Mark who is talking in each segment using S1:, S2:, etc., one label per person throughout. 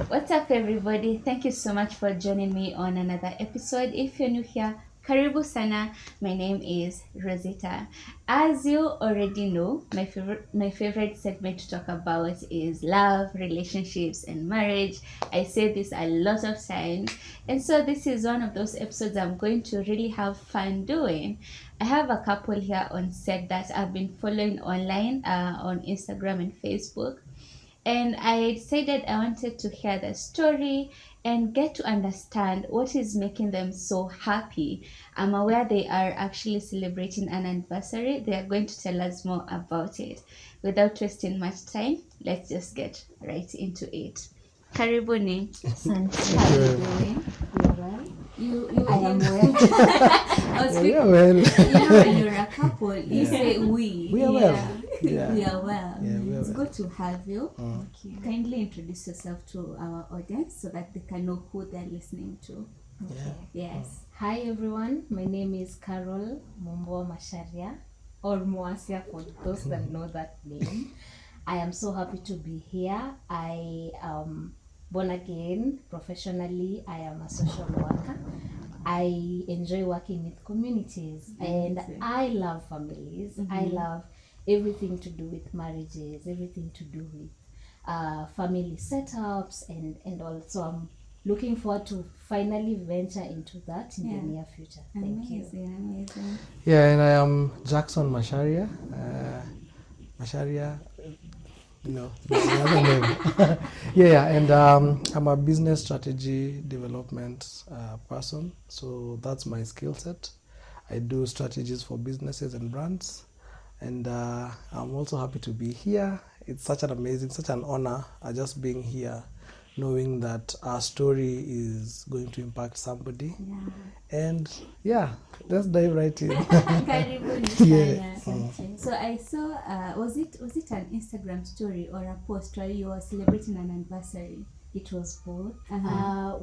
S1: What's up, everybody? Thank you so much for joining me on another episode. If you're new here, karibu sana. My name is Rosita. As you already know, my favorite segment to talk about is love, relationships, and marriage. I say this a lot of times, and so this is one of those episodes I'm going to really have fun doing. I have a couple here on set that I've been following online on Instagram and Facebook, and I decided I wanted to hear the story and get to understand what is making them so happy. I'm aware they are actually celebrating an anniversary. They are going to tell us more about it. Without wasting much time, let's just get right into it. Karibuni.
S2: Asante.
S1: How are you doing?
S2: You're well?
S1: You
S2: I am well.
S1: I was
S3: We
S1: thinking,
S3: are well.
S1: when you're a couple, you say we.
S3: We are well. Yeah.
S1: We are well.
S3: Yeah, we are
S1: It's
S3: well.
S1: good to have you. Kindly introduce yourself to our audience so that they can know who they're listening to.
S3: Yeah.
S1: Yes.
S2: Hi everyone, my name is Carol Mumbo Masharia, or Moasia for those that know that name. I am so happy to be here. I am born again professionally. I am a social worker. I enjoy working with communities and I love families. I love everything to do with marriages, everything to do with family setups and also I'm looking forward to finally venture into that in the near future. Thank you.
S1: Amazing.
S3: Yeah, and I am Jackson Masharia. Masharia, the other name. Yeah, and I'm a business strategy development person. So that's my skill set. I do strategies for businesses and brands. And I'm also happy to be here. It's such an honor just being here, knowing that our story is going to impact somebody.
S1: Yeah.
S3: And yeah, let's dive right in.
S1: Karibuni
S3: Yeah.
S1: sana. So I saw, was it an Instagram story or a post where you were celebrating an anniversary?
S2: It was both.
S1: Uh-huh.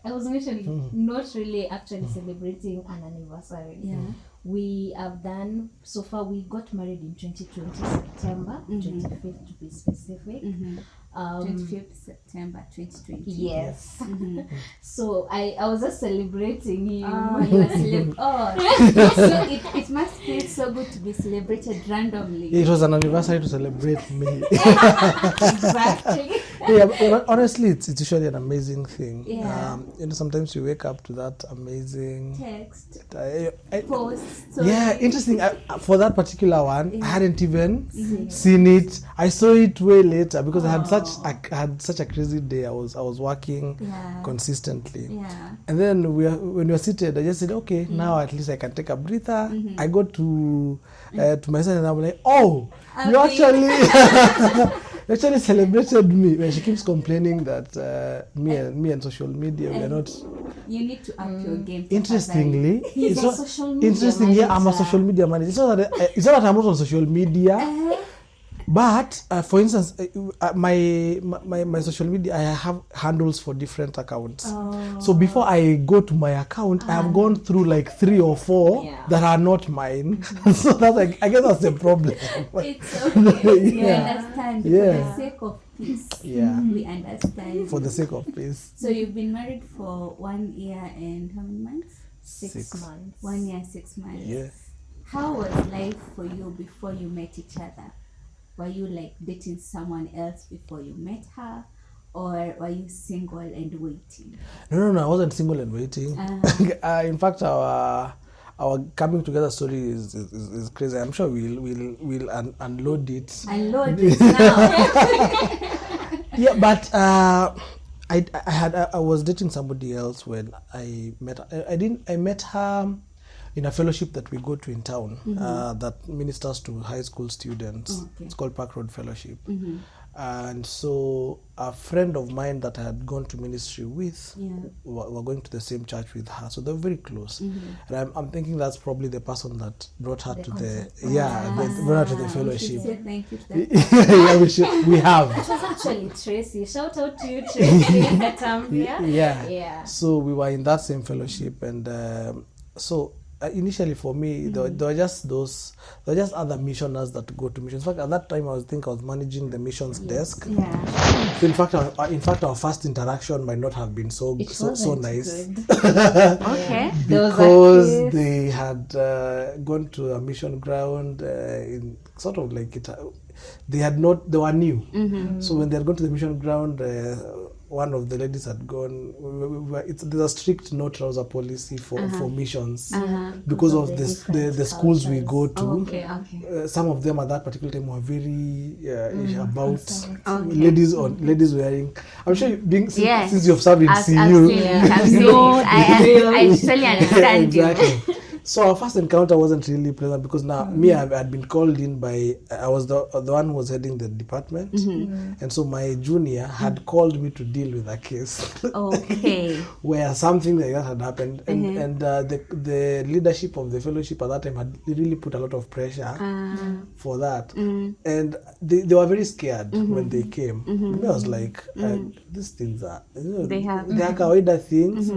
S2: I was initially not really actually celebrating an anniversary.
S1: Yeah.
S2: We have done, so far we got married in 2020, September 25th to be specific.
S1: 25th September 2020.
S2: Yes. So I was just celebrating you.
S1: Oh, you were so it must feel so good to be celebrated randomly.
S3: It was an anniversary to celebrate me.
S2: Exactly.
S3: Yeah, but honestly, it's usually an amazing thing.
S1: Yeah.
S3: Sometimes you wake up to that amazing
S1: Text,
S3: I-
S1: post, story.
S3: yeah, interesting. For that particular one, I hadn't even seen it. I saw it way later because I had such a crazy day. I was working consistently, and then when we were seated, I just said, okay, now at least I can take a breather. I go to my son and I'm like, oh, you actually celebrated me. When she keeps complaining that me and social media, we are not.
S1: You need to up your game.
S3: Interestingly,
S2: He's
S3: it's
S2: a
S3: not
S2: social media
S3: interesting. Yeah, I'm a
S2: manager.
S3: social media manager. It's not that I'm not on social media, but for instance, my social media, I have handles for different accounts. So before I go to my account, I have gone through like 3 or 4 that are not mine. So that's I guess that's the problem.
S1: It's okay. We
S3: Yeah.
S1: understand.
S3: Yeah.
S1: For the sake of peace.
S3: Yeah.
S1: We understand.
S3: For the sake of peace.
S1: So you've been married for 1 year and how many months?
S2: 6 months.
S1: 1 year, 6 months.
S3: Yeah.
S1: How was life for you before you met each other? Were you like dating someone else before you met her? Or were you single and waiting?
S3: No, I wasn't single and waiting. In fact, our coming together story is crazy. I'm sure we'll unload it.
S1: Unload it now.
S3: Yeah, but I was dating somebody else when I met her. I met her in a fellowship that we go to in town that ministers to high school students.
S1: Okay.
S3: It's called Park Road Fellowship. And so a friend of mine that I had gone to ministry with were going to the same church with her, so they're very close. And I'm thinking that's probably the person that brought her to brought her to the fellowship.
S1: Say thank you to that.
S3: Yeah, we have.
S2: It was actually Tracy. Shout out to you, Tracy, at Ambia.
S3: Yeah. So we were in that same fellowship, and so initially for me, there were just other missioners that go to missions. In fact, at that time, I was managing the missions desk.
S1: Yeah.
S3: So in fact, our first interaction might not have been so nice.
S1: Okay.
S3: Because they had gone to a mission ground in sort of like it. They were new. So when they had gone to the mission ground, one of the ladies had gone. There's a strict no trouser policy for missions because of the schools we go to. Some of them at that particular time were very about ladies wearing. I'm sure since you've served in CU,
S1: I totally understand
S3: exactly. So our first encounter wasn't really pleasant because now me, I had been called in by, I was the one who was heading the department, and so my junior had called me to deal with a case.
S1: Okay.
S3: Where something like that had happened, and the leadership of the fellowship at that time had really put a lot of pressure for that, and they were very scared when they came. I was like, these things are, they are kawaida things.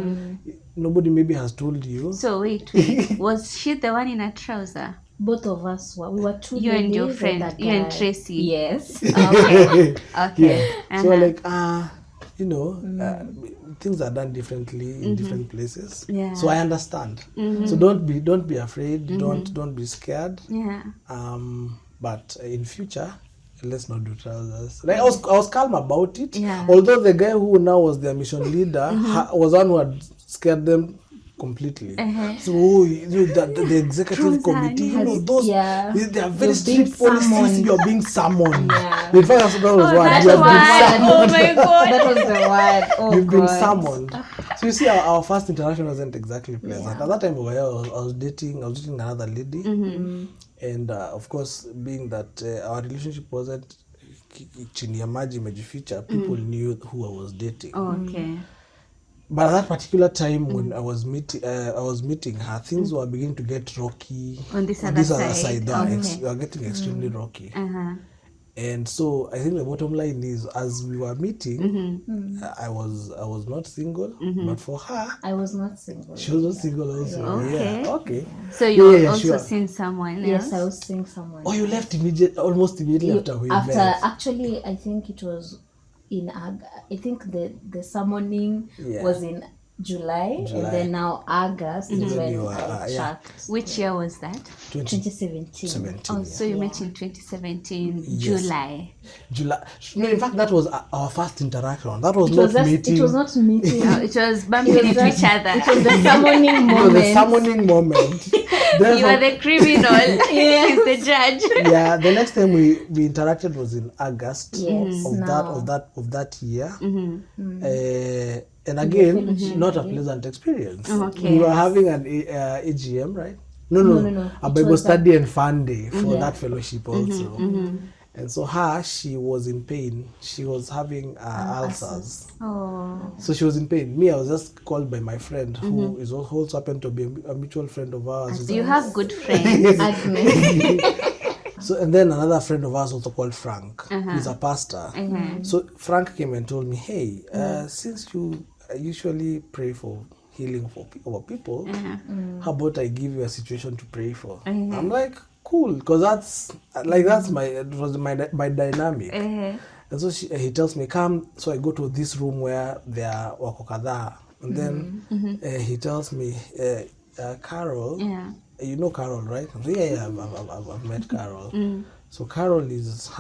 S3: Nobody maybe has told you.
S1: So wait. Was she the one in a trouser?
S2: Both of us were. We were two.
S1: You and your friend. You and Tracy.
S2: Yes.
S1: Okay.
S3: Yeah. So like things are done differently in different places. Yeah. So I understand. So don't be afraid. Don't be scared.
S1: Yeah.
S3: But in future, let's not do trousers. Like I was calm about it.
S1: Yeah.
S3: Although the guy who now was their mission leader was one who had scared them completely. So the executive committee, those they are very strict policies. You are being summoned. In fact, that was what you have been summoned.
S1: Oh my God,
S2: that was the word. Oh,
S3: you've been summoned. So you see, our first interaction wasn't exactly pleasant. At that time, I was dating another lady, and of course, being that our relationship wasn't chini ya maji imejificha, people knew who I was dating.
S1: Okay.
S3: But at that particular time when I was meeting her, things were beginning to get rocky.
S1: On this other side.
S3: They were getting extremely rocky. And so I think the bottom line is, as we were meeting, I was not single, but for her,
S2: I was not single.
S3: She was not single also.
S1: Okay.
S3: Yeah. Okay.
S1: So you were also seeing someone else?
S2: Yes, I was seeing someone.
S3: Oh, you left almost immediately after we met.
S2: Actually, I think it was in I think the summoning was in July, and then now August is when I checked.
S1: Which year was that?
S2: 2017.
S1: Oh, so you met in 2017, July.
S3: No, in fact, that was our first interaction. That was not meeting.
S2: It was not meeting.
S1: It was bumping into each other.
S2: It was the summoning moment.
S3: It was the summoning moment.
S1: You are the criminal. He's the judge.
S3: Yeah, the next time we interacted was in August of that year. And again, not a pleasant experience. We were having an AGM, right? No. A Bible study and fun day for that fellowship also. And so she was in pain. She was having ulcers.
S1: Oh.
S3: So she was in pain. Me, I was just called by my friend who is also happened to be a mutual friend of ours.
S1: You have good friends.
S3: So, and then another friend of ours also called Frank. He's a pastor. So Frank came and told me, hey, since you usually pray for healing for people, how about I give you a situation to pray for? I'm like, cool, because that's my dynamic. And so he tells me, come. So I go to this room where there are wako kadhaa, and then he tells me, Carol, you know Carol, right? I'm like, yeah, I've met Carol. So Carol is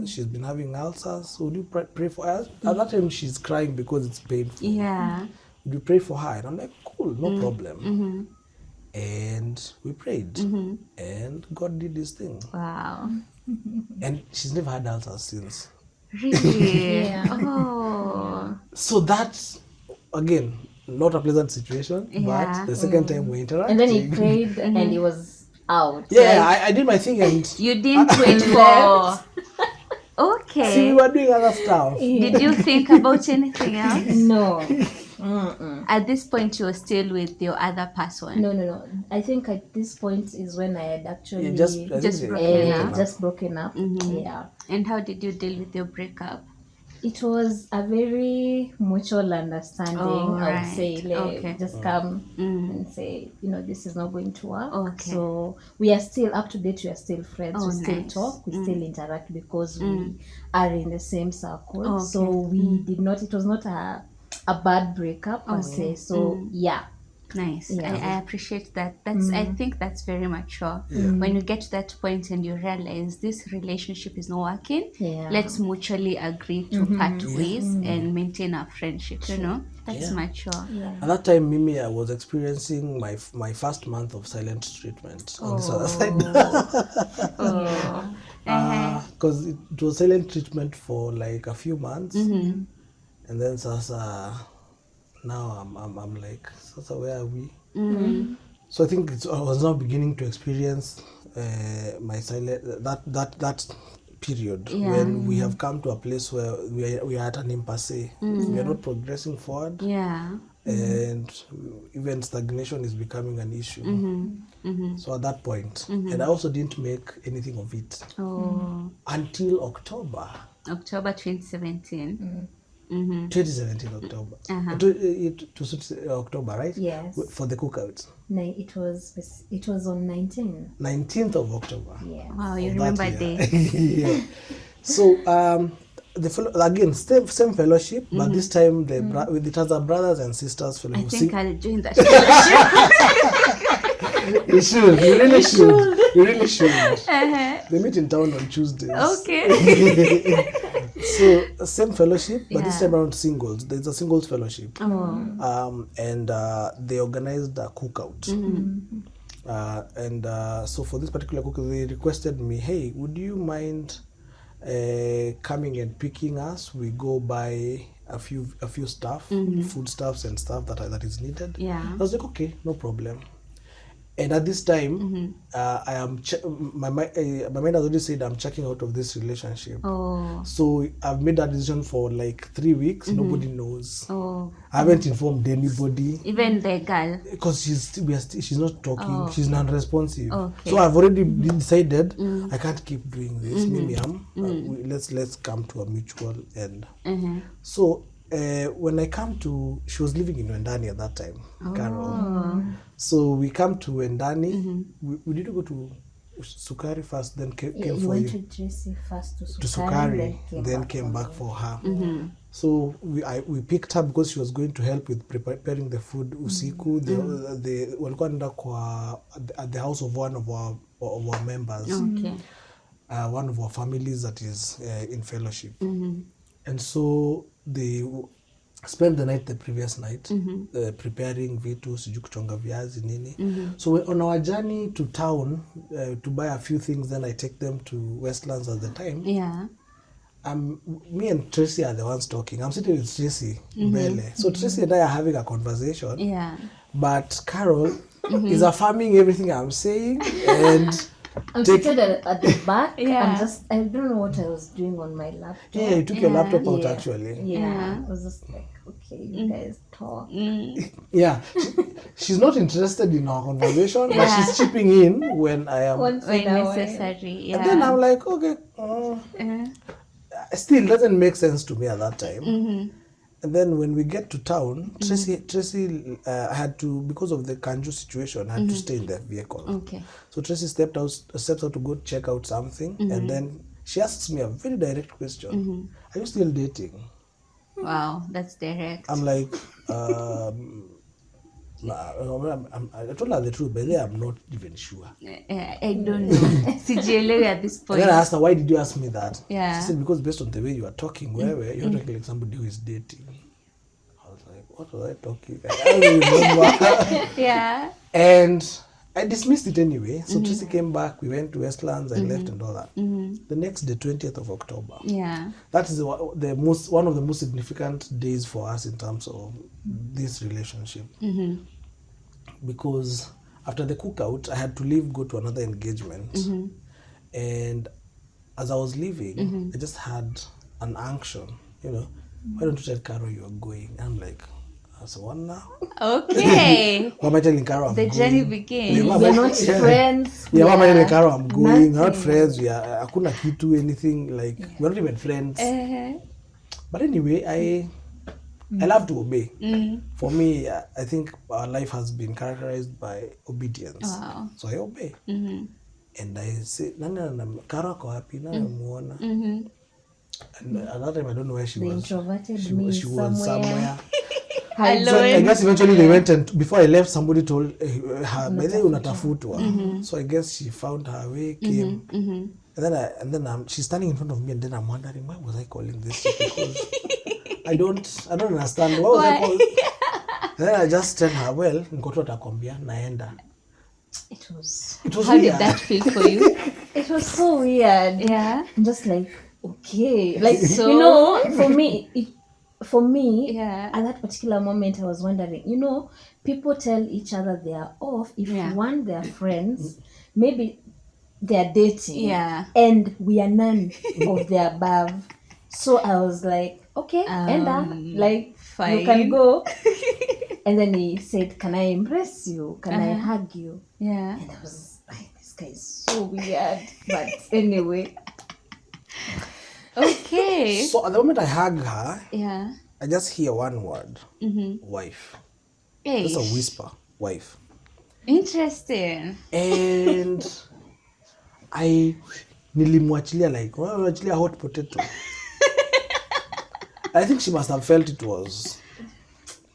S3: she's been having ulcers. So would you pray for her? At that time, she's crying because it's painful.
S1: Yeah.
S3: Would you pray for her? And I'm like, cool, no problem. And we prayed. And God did this thing.
S1: Wow.
S3: And she's never had ulcers since.
S1: Really? Oh.
S3: So that's, again, not a pleasant situation. But the second time we interacted.
S2: And then he prayed and he was out.
S3: Yeah, I did my thing and
S1: you didn't wait for. Okay.
S3: See, we were doing other stuff.
S1: Did you think about anything else?
S2: No.
S1: At this point, you were still with your other person.
S2: No. I think at this point is when I had actually
S1: just broken up.
S2: Just broken up. Yeah.
S1: And how did you deal with your breakup?
S2: It was a very mutual understanding.
S1: Oh,
S2: I would
S1: right.
S2: say, like,
S1: Okay.
S2: just come and say, this is not going to work.
S1: Okay.
S2: So we are still up to date. We are still friends.
S1: Oh,
S2: we still
S1: nice.
S2: talk. We still interact because we are in the same circle. So
S1: Okay.
S2: we did not. It was not a bad breakup per se. So yeah.
S1: Nice.
S2: Yeah.
S1: I appreciate that. I think that's very mature.
S3: Yeah.
S1: When you get to that point and you realize this relationship is not working,
S2: Yeah.
S1: let's mutually agree to part ways and maintain our friendship. That's mature.
S2: Yeah.
S3: At that time, Mimi, I was experiencing my first month of silent treatment on this other side. Because it was silent treatment for like a few months, and then Sasa, now I'm like, Sasa, where are we? So I think I was now beginning to experience my silent that period when we have come to a place where we are at an impasse. We are not progressing forward.
S1: Yeah.
S3: And even stagnation is becoming an issue. So at that point, and I also didn't make anything of it until October
S1: 2017.
S3: 2017 October. It was October, right?
S2: Yes.
S3: For the cookouts.
S2: No, it was on
S3: 19th of October.
S2: Yeah.
S1: Wow, you
S3: of
S1: remember
S3: that year.
S1: dates.
S3: Yeah. So again, same fellowship, but this time it has a brothers and sisters
S1: I
S3: fellowship.
S1: think I'll join that fellowship.
S3: You should. You really should. You really should. They meet in town on Tuesdays.
S1: Okay.
S3: So same fellowship, but this
S1: Yeah.
S3: time around singles. There's a singles fellowship, and they organized a cookout. So for this particular cookout, they requested me, "Hey, would you mind coming and picking us? We go buy a few stuff, food stuffs and stuff that is needed."
S1: Yeah.
S3: I was like, okay, no problem. And at this time, I am my mind has already said I'm checking out of this relationship.
S1: Oh.
S3: So I've made that decision for like 3 weeks. Nobody knows.
S1: Oh.
S3: I haven't informed anybody
S1: Even the girl.
S3: because she's not talking. She's non-responsive.
S1: Okay.
S3: So I've already decided I can't keep doing this. Maybe let's come to a mutual end. So when I come to, she was living in Wendani at that time, Carol. So we come to Wendani. We did go to Sukari first, then came
S2: You
S3: for
S2: went
S3: you.
S2: to Tracy first to
S3: To
S2: Sukari,
S3: Sukari, then came back for her. So we picked her because she was going to help with preparing the food usiku. The walikuwa nenda kwa at the house of one of our members.
S1: Okay.
S3: One of our families that is in fellowship. And so they spent the night the previous night preparing vitu sijui kuchonga viazi nini. So we're on our journey to town to buy a few things, then I take them to Westlands at the time.
S1: Yeah.
S3: Me and Tracy are the ones talking. I'm sitting with Tracy mbele. So Tracy and I are having a conversation.
S1: Yeah.
S3: But Carol is affirming everything I'm saying and
S2: I'm seated at the back.
S1: Yeah.
S2: I don't know what I was doing on my laptop.
S3: yeah, you took your laptop out
S2: Yeah.
S3: actually.
S2: Yeah. I was just like, okay, you guys talk.
S3: Yeah, she's not interested in our conversation, but she's chipping in when I am.
S2: Once
S1: When
S2: in a while.
S1: necessary. Yeah.
S3: And then I'm like, okay, still doesn't make sense to me at that time. And then when we get to town, Tracy had to, because of the Kanju situation, had to stay in the vehicle.
S1: Okay.
S3: So Tracy steps out to go check out something, and then she asks me a very direct question: "Are you still dating?"
S1: Wow, that's direct.
S3: I'm like, I told her the truth, but I'm not even sure.
S1: I don't know. Sijielewi at this
S3: And
S1: point.
S3: then I asked her, why did you ask me that?
S1: Yeah.
S3: She said, because based on the way you are talking, you're talking like somebody who is dating. I was like, what was I talking? I don't remember.
S1: Yeah.
S3: And I dismissed it anyway. So Tracy came back, we went to Westlands, I left and all that. The next day, 20th of October.
S1: Yeah.
S3: That is one of the most significant days for us in terms of this relationship. Because after the cookout, I had to leave, go to another engagement. And as I was leaving, I just had an unction, why don't you tell Carol you're going? I'm like, so what now?
S1: Okay.
S3: Why am I telling Carol I'm
S1: The
S3: going?
S1: journey begins.
S3: Yeah,
S2: We're not friends.
S3: Yeah, why am I telling Carol I'm going? We're not
S2: nothing.
S3: friends. We are hakuna kitu, anything, like, we're not even friends. But anyway, I love to obey. For me, I think our life has been characterized by obedience.
S1: Wow.
S3: So I obey. And I say, Karo ako wapi? Nani namuona? And at that time, I don't know where she
S2: The
S3: was.
S2: introverted
S3: She
S2: me
S3: was somewhere.
S2: Hiding.
S3: So I guess eventually they went, and before I left, somebody told her, "Bele unatafutwa." So I guess she found her way, came, and then she's standing in front of me, and then I'm wondering, why was I calling this chick? Because I don't understand. What was I calling? And then I just tell her, well, nikoto takwambia naenda.
S2: It was
S1: How
S3: weird.
S1: did that feel for you?
S2: it was so weird.
S1: Yeah.
S2: I'm just like, okay, like
S1: So-
S2: you know, for me,
S1: Yeah.
S2: at that particular moment, I was wondering, you know, people tell each other they are off. If
S1: Yeah.
S2: one, they are friends, maybe they are dating,
S1: Yeah.
S2: and we are none of the above. So I was like, okay, Enda, like
S1: fine.
S2: you can go. And then he said, "Can I embrace you? Can I hug you?"
S1: Yeah.
S2: And I was like, this guy is so weird. But anyway,
S1: Okay.
S3: So at the moment I hug her,
S1: Yeah.
S3: I just hear one word, wife.
S1: Hey.
S3: Just a whisper, wife.
S1: Interesting.
S3: And I nilimwachilia like a hot potato. I think she must have felt it was.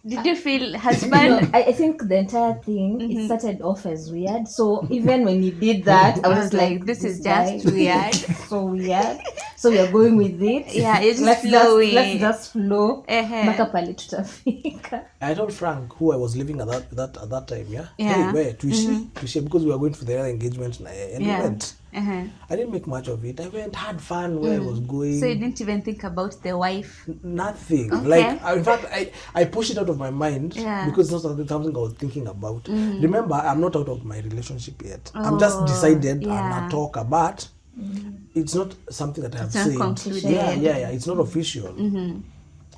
S1: Did you feel
S2: no,
S1: husband?
S2: I think the entire thing it started off as weird. So even when he did that, I was like,
S1: this is
S2: guy
S1: just weird.
S2: is so weird. So we are going with it.
S1: Yeah, you're just
S2: let's
S1: flowing.
S2: let's just flow.
S1: Uh-huh.
S2: Mpaka pale tutafika.
S3: I told Frank, who I was living at that time, yeah.
S1: Yeah.
S3: Hey, where tuishi, because we were going for the other engagement, and we
S1: Yeah.
S3: went.
S1: Uh-huh.
S3: I didn't make much of it. I went, had fun where I was going.
S1: So you didn't even think about the wife?
S3: Nothing.
S1: Okay.
S3: Like, in fact, I pushed it out of my mind
S1: Yeah.
S3: because it's not something I was thinking about. Remember, I'm not out of my relationship yet. I'm just decided
S1: yeah.
S3: I'm not talk about. It's not something that I have
S1: It's not
S3: said.
S1: concluded.
S3: Yeah. It's not official. And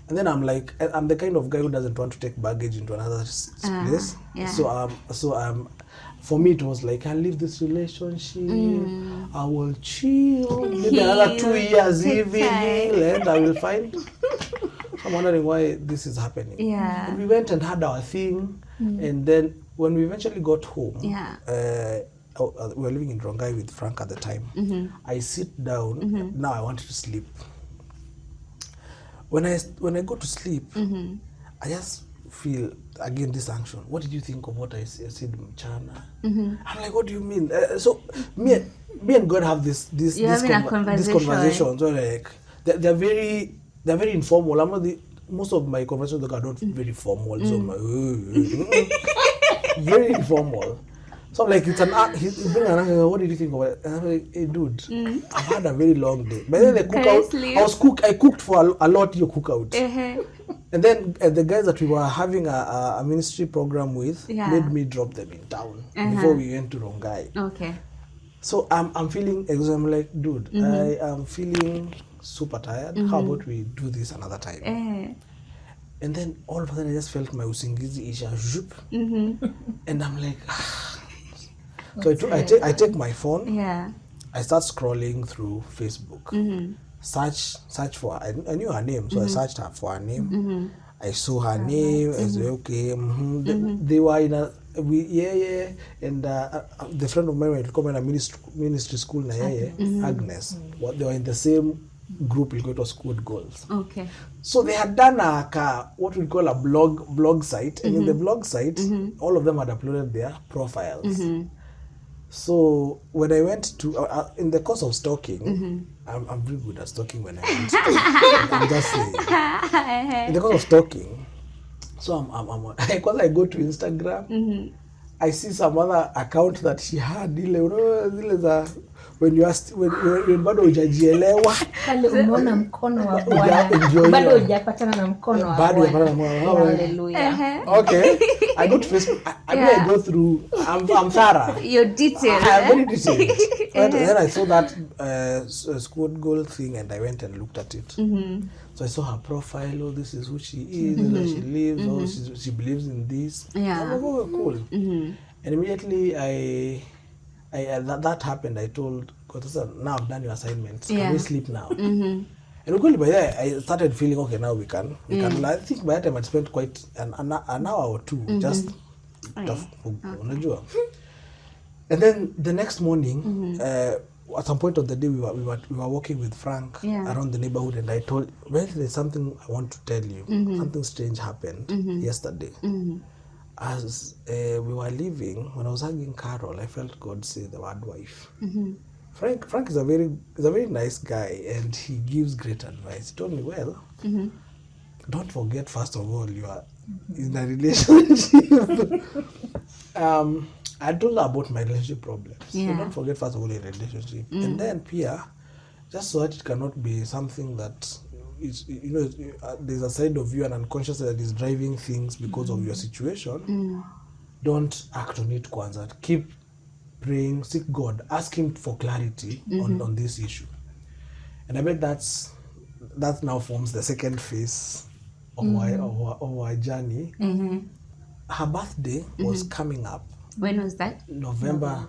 S3: then I'm like, I'm the kind of guy who doesn't want to take baggage into another place.
S1: yeah.
S3: So for me it was like, I'll leave this relationship. I will chill. Maybe another 2 years,
S1: Take
S3: even
S1: time.
S3: heal, and I will find. I'm wondering why this is happening.
S1: Yeah.
S3: And we went and had our thing, and then when we eventually got home,
S1: Yeah.
S3: we were living in Rongai with Frank at the time. I sit down. Now I wanted to sleep. When I go to sleep, I just feel again this anxiety. What did you think of what I said, Mchana? I'm like, what do you mean? So me and God have this
S1: You're having a conversation.
S3: These conversations where like they're very informal. Most of my conversations are not very formal. So I'm like, very informal. So I'm like, he's bringing an answer. What did you think of it? And I'm like, hey dude, I've had a very long day. But then I cooked for a lot. You cook out. And then the guys that we were having a ministry program with made me drop them in town before we went to Rongai.
S1: Okay.
S3: So I'm feeling exhausted. I'm like, dude, I am feeling super tired. How about we do this another time? And then all of a sudden I just felt my usingizi isha zoop. And I'm like, so I take my phone.
S1: Yeah.
S3: I start scrolling through Facebook. Search for, I knew her name, so I searched her for her name. I saw her name. I said, okay. They were in and the friend of mine went to come in a ministry school na Agnes. They were in the same group. It was Good Goals.
S1: Okay.
S3: So they had done what we call a blog site, and in the blog site, all of them had uploaded their profiles. So when I went to in the course of stalking, I'm very good at stalking when I went. I'm just saying. In the course of stalking, so because I go to Instagram, I see some other account that she had. When you asked, when bado hujajielewa,
S2: Pale umeona mkono wa
S3: Enjoy
S2: Bwana. Bado
S3: your-
S2: hujapatana na mkono wa
S3: bado
S2: Bwana.
S3: hujapatana na mkono wa Bwana.
S2: Hallelujah.
S3: Okay, I go to Facebook. I go through. I'm thorough.
S1: Your details.
S3: I'm very detailed. And then I saw that squad goal thing, and I went and looked at it. So I saw her profile. Oh, this is who she is. Where she lives. Oh, she believes in this.
S1: Yeah.
S3: I'm like, oh, cool. And immediately that happened. I told God, now I've done your assignment. Can we sleep now? And really by there, I started feeling, okay, now we can. I think by that time I spent quite an hour or two just unajua. And then the next morning, at some point of the day, we were walking with Frank around the neighborhood, and I told, well, there's something I want to tell you. Something strange happened yesterday. As we were leaving, when I was hugging Carol, I felt God say the word wife. Frank is a very nice guy, and he gives great advice. He told me, well, don't forget, first of all, you are in a relationship. I told her about my relationship problems. So don't forget, first of all, a relationship. And then, Pia, just so that it cannot be something that is, there's a side of you, an unconscious that is driving things because of your situation. Don't act on it, kwanza. Keep praying, seek God, ask Him for clarity on this issue. And I bet that now forms the second phase of our journey. Her birthday was coming up.
S1: When was that?
S3: November.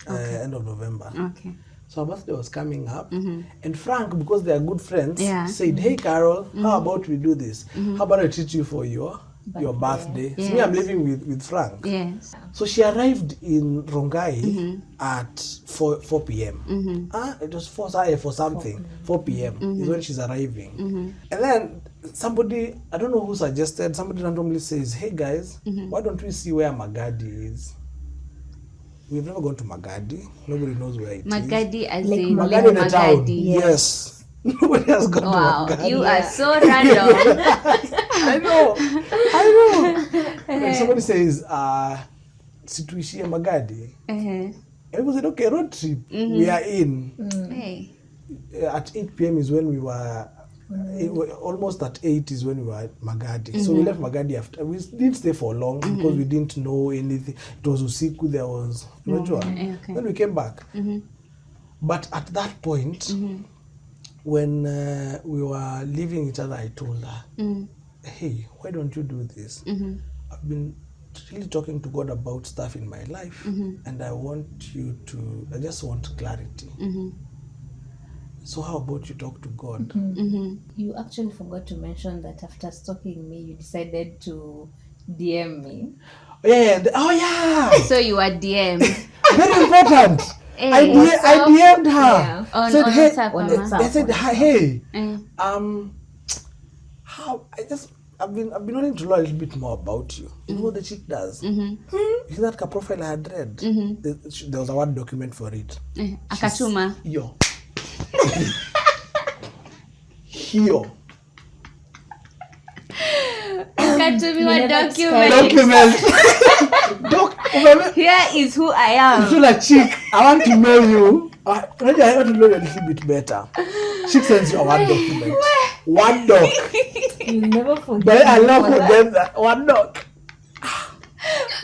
S3: End of November.
S1: Okay.
S3: So her birthday was coming up, and Frank, because they are good friends, said, "Hey Carol, how about we do this? How about I treat you for your birthday?" So me, I'm living with Frank.
S1: Yes.
S3: So she arrived in Rongai at 4 p.m. It was 4 p.m. is when she's arriving. And then somebody, I don't know who suggested, somebody randomly says, "Hey guys, why don't we see where Magadi is?" We've never gone to Magadi. Nobody knows where it is.
S1: Magadi as
S2: Like
S1: in
S3: Magadi in the town.
S1: Magadi.
S3: Yes. Nobody has gone to Magadi.
S1: You are so random.
S3: I know. When somebody says, "Situishie Magadi," everyone said, "Okay, road trip." We are in.
S1: Hey.
S3: At 8 p.m. is when we were. Almost at 8 is when we were at Magadi. So we left Magadi after. We didn't stay for long because we didn't know anything. It was usiku. There was. Then we came back. But at that point, when we were leaving each other, I told her, "Hey, why don't you do this? I've been really talking to God about stuff in my life, and I just want clarity. So how about you talk to God?"
S2: You actually forgot to mention that after stalking me, you decided to DM me.
S1: So you are DM.
S3: Very important.
S1: Hey.
S3: I DM'd her.
S2: Yeah.
S1: On
S3: Said, "Hey,"
S1: WhatsApp.
S3: I said, "Hey, how I've been wanting to learn a little bit more about you. You know what the chick does? You see that profile I had read? There was a Word document for it.
S1: Akatuma.
S3: Yo. Here.
S1: Akatuma document. Here is who I am.
S3: You feel like, chick, I want to know you. I want to know you a little bit better. Chick sends you a Word document. One doc.
S2: You never forget.
S3: But I love forget that one doc.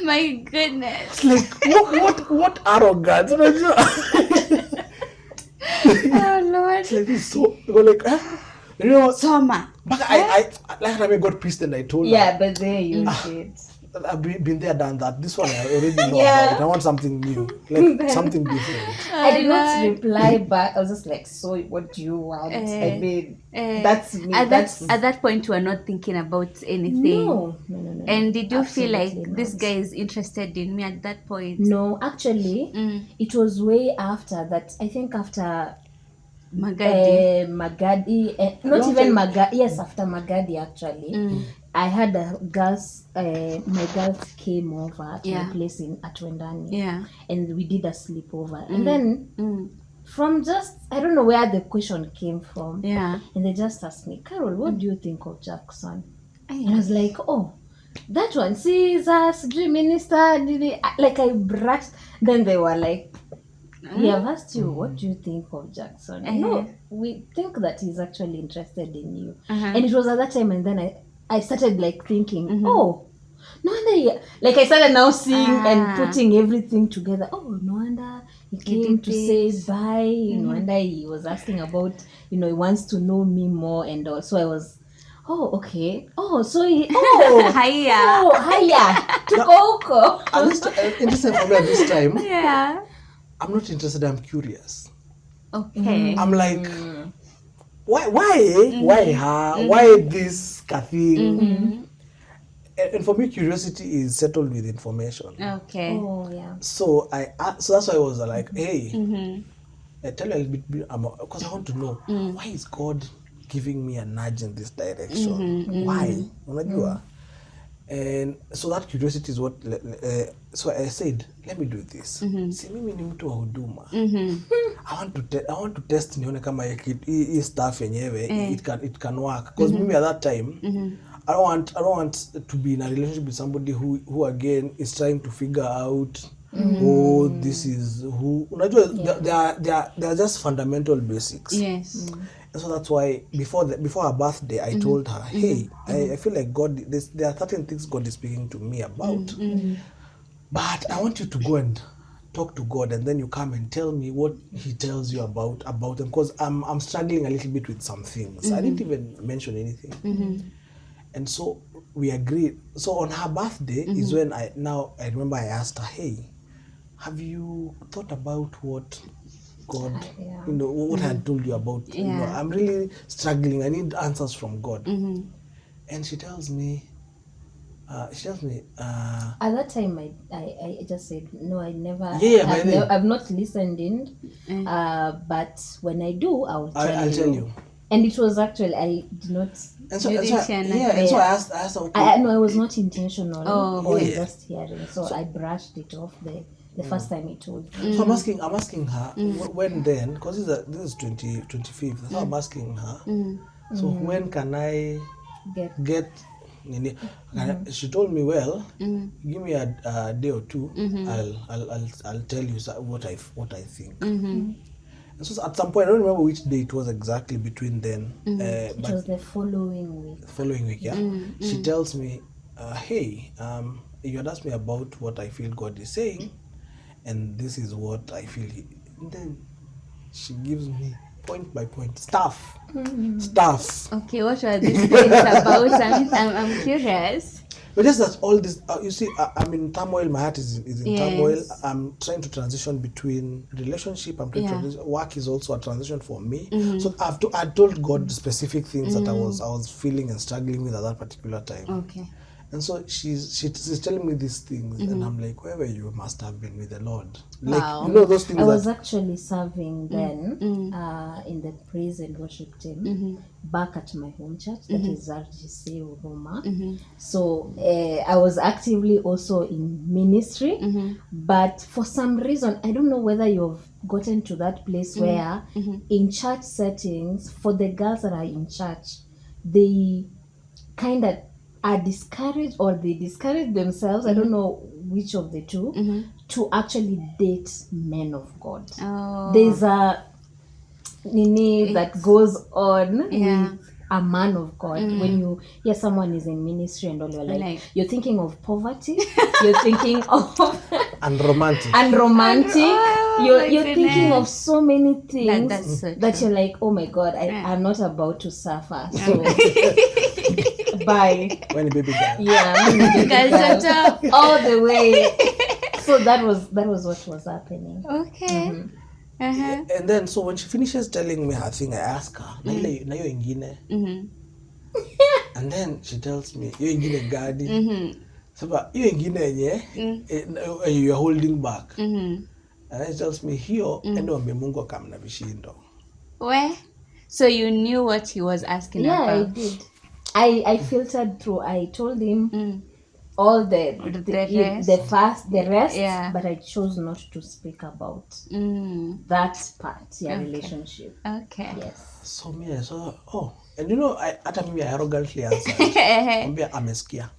S1: My goodness.
S3: It's like what arrogance.
S1: Oh Lord.
S3: It's like this, so like, you know,
S1: Soma.
S3: but I like I got pissed and I told her.
S2: Yeah, but there you did.
S3: I've been there, done that. This one I already know about. I want something new, like something different.
S2: I did not reply back. I was just like, "So, what do you want?" I mean, that's me.
S1: At that point, you are not thinking about anything.
S2: No.
S1: And did you
S2: Absolutely
S1: feel like
S2: not.
S1: this guy is interested in me at that point?
S2: No, actually, it was way after that. I think after
S1: Magadi.
S2: Magadi, not even Magadi. Yes, after Magadi, actually. I had a girls, my girls came over to my place in Atwendani.
S1: Yeah.
S2: And we did a sleepover. And then from just, I don't know where the question came from.
S1: Yeah.
S2: And they just asked me, "Carol, what do you think of Jackson?" And I was like, "Oh, that one, sees us, dream minister." Like I brushed. Then they were like, "We have asked you, what do you think of Jackson?" No, we think that he's actually interested in you. And it was at that time, and then I started like thinking, oh, no wonder like I started now seeing and putting everything together. Oh, no wonder he came to say bye. No wonder he was asking about, he wants to know me more and all. So I was, oh, okay. Oh, so he, hiya. Tuko.
S3: At least interested for me at this time.
S1: Yeah.
S3: I'm not interested. I'm curious.
S1: Okay.
S3: I'm like, why her, why this thing? And for me, curiosity is settled with information.
S1: Okay.
S2: Oh, yeah.
S3: So so that's why I was like, hey, I tell you a little bit because I want to know why is God giving me a nudge in this direction? Why? Unajua? And so that curiosity is what. So I said, let me do this. See, mimi ni mtu wa huduma. I want to test nione kama hii stuff yenyewe it can work, because maybe at that time I don't want to be in a relationship with somebody who again is trying to figure out this is who. Unajua, they are just fundamental basics.
S1: Yes.
S3: And so that's why before her birthday, I told her, hey, I feel like God, there are certain things God is speaking to me about, but I want you to go and talk to God, and then you come and tell me what He tells you about them, because I'm struggling a little bit with some things. I didn't even mention anything. And so we agreed. So on her birthday is when I remember I asked her, hey, have you thought about what God, what I had told you about? You know, I'm really struggling. I need answers from God. And she tells me, at
S2: that time I just said no, I never. I've not listened in, but when I do, I'll tell you. And it was actually, I did not.
S3: And so I asked her.
S2: No, I was not intentional. Or just hearing. So I brushed it off the first time he told me.
S3: So I'm asking her when then, because this is 25th. So I'm asking her. So when can I get? She told me, well, give me a day or two. I'll tell you what I think. And so at some point, I don't remember which day it was exactly between then.
S2: It was the following week.
S3: Following week, yeah. She tells me, hey, you had asked me about what I feel God is saying, and this is what I feel. And then she gives me point by point stuff.
S1: Okay, what were these points about? I'm curious.
S3: But just that all this, you see, I'm in turmoil. My heart is in turmoil. I'm trying to transition between relationship. I'm trying to transition. Work is also a transition for me. So I told God specific things that I was feeling and struggling with at that particular time.
S1: Okay.
S3: And so she's telling me these things, and I'm like, wherever you must have been with the Lord. Like,
S1: wow.
S3: You know, those things.
S2: I was actually serving then in the praise and worship team back at my home church, that is RGC Roma. So I was actively also in ministry, but for some reason, I don't know whether you've gotten to that place where in church settings, for the girls that are in church, they kind of are discouraged, or they discourage themselves, I don't know which of the two, to actually date men of God. There's a that goes on with a man of God. When you hear someone is in ministry and all, you're like you're thinking of poverty, you're thinking of
S3: unromantic.
S2: You're thinking of so many things that you're like, oh my God, I'm not about to suffer. So bye.
S3: When baby girl.
S2: Yeah, baby girl. All the way. So that was what was happening.
S1: Okay.
S3: And then so when she finishes telling me her thing, I ask her, na yo ingine. And then she tells me, yo ingine gadi. So yo ingine yenye you're holding back. And then she tells me, hiyo endo ambe Mungu akamna vishindo.
S1: Where? So you knew what he was asking about?
S2: Yeah, I did. I filtered through. I told him all the rest, but I chose not to speak about that part, relationship.
S1: Okay.
S2: Yes.
S3: So me, and you know, I arrogantly answered, ameskia.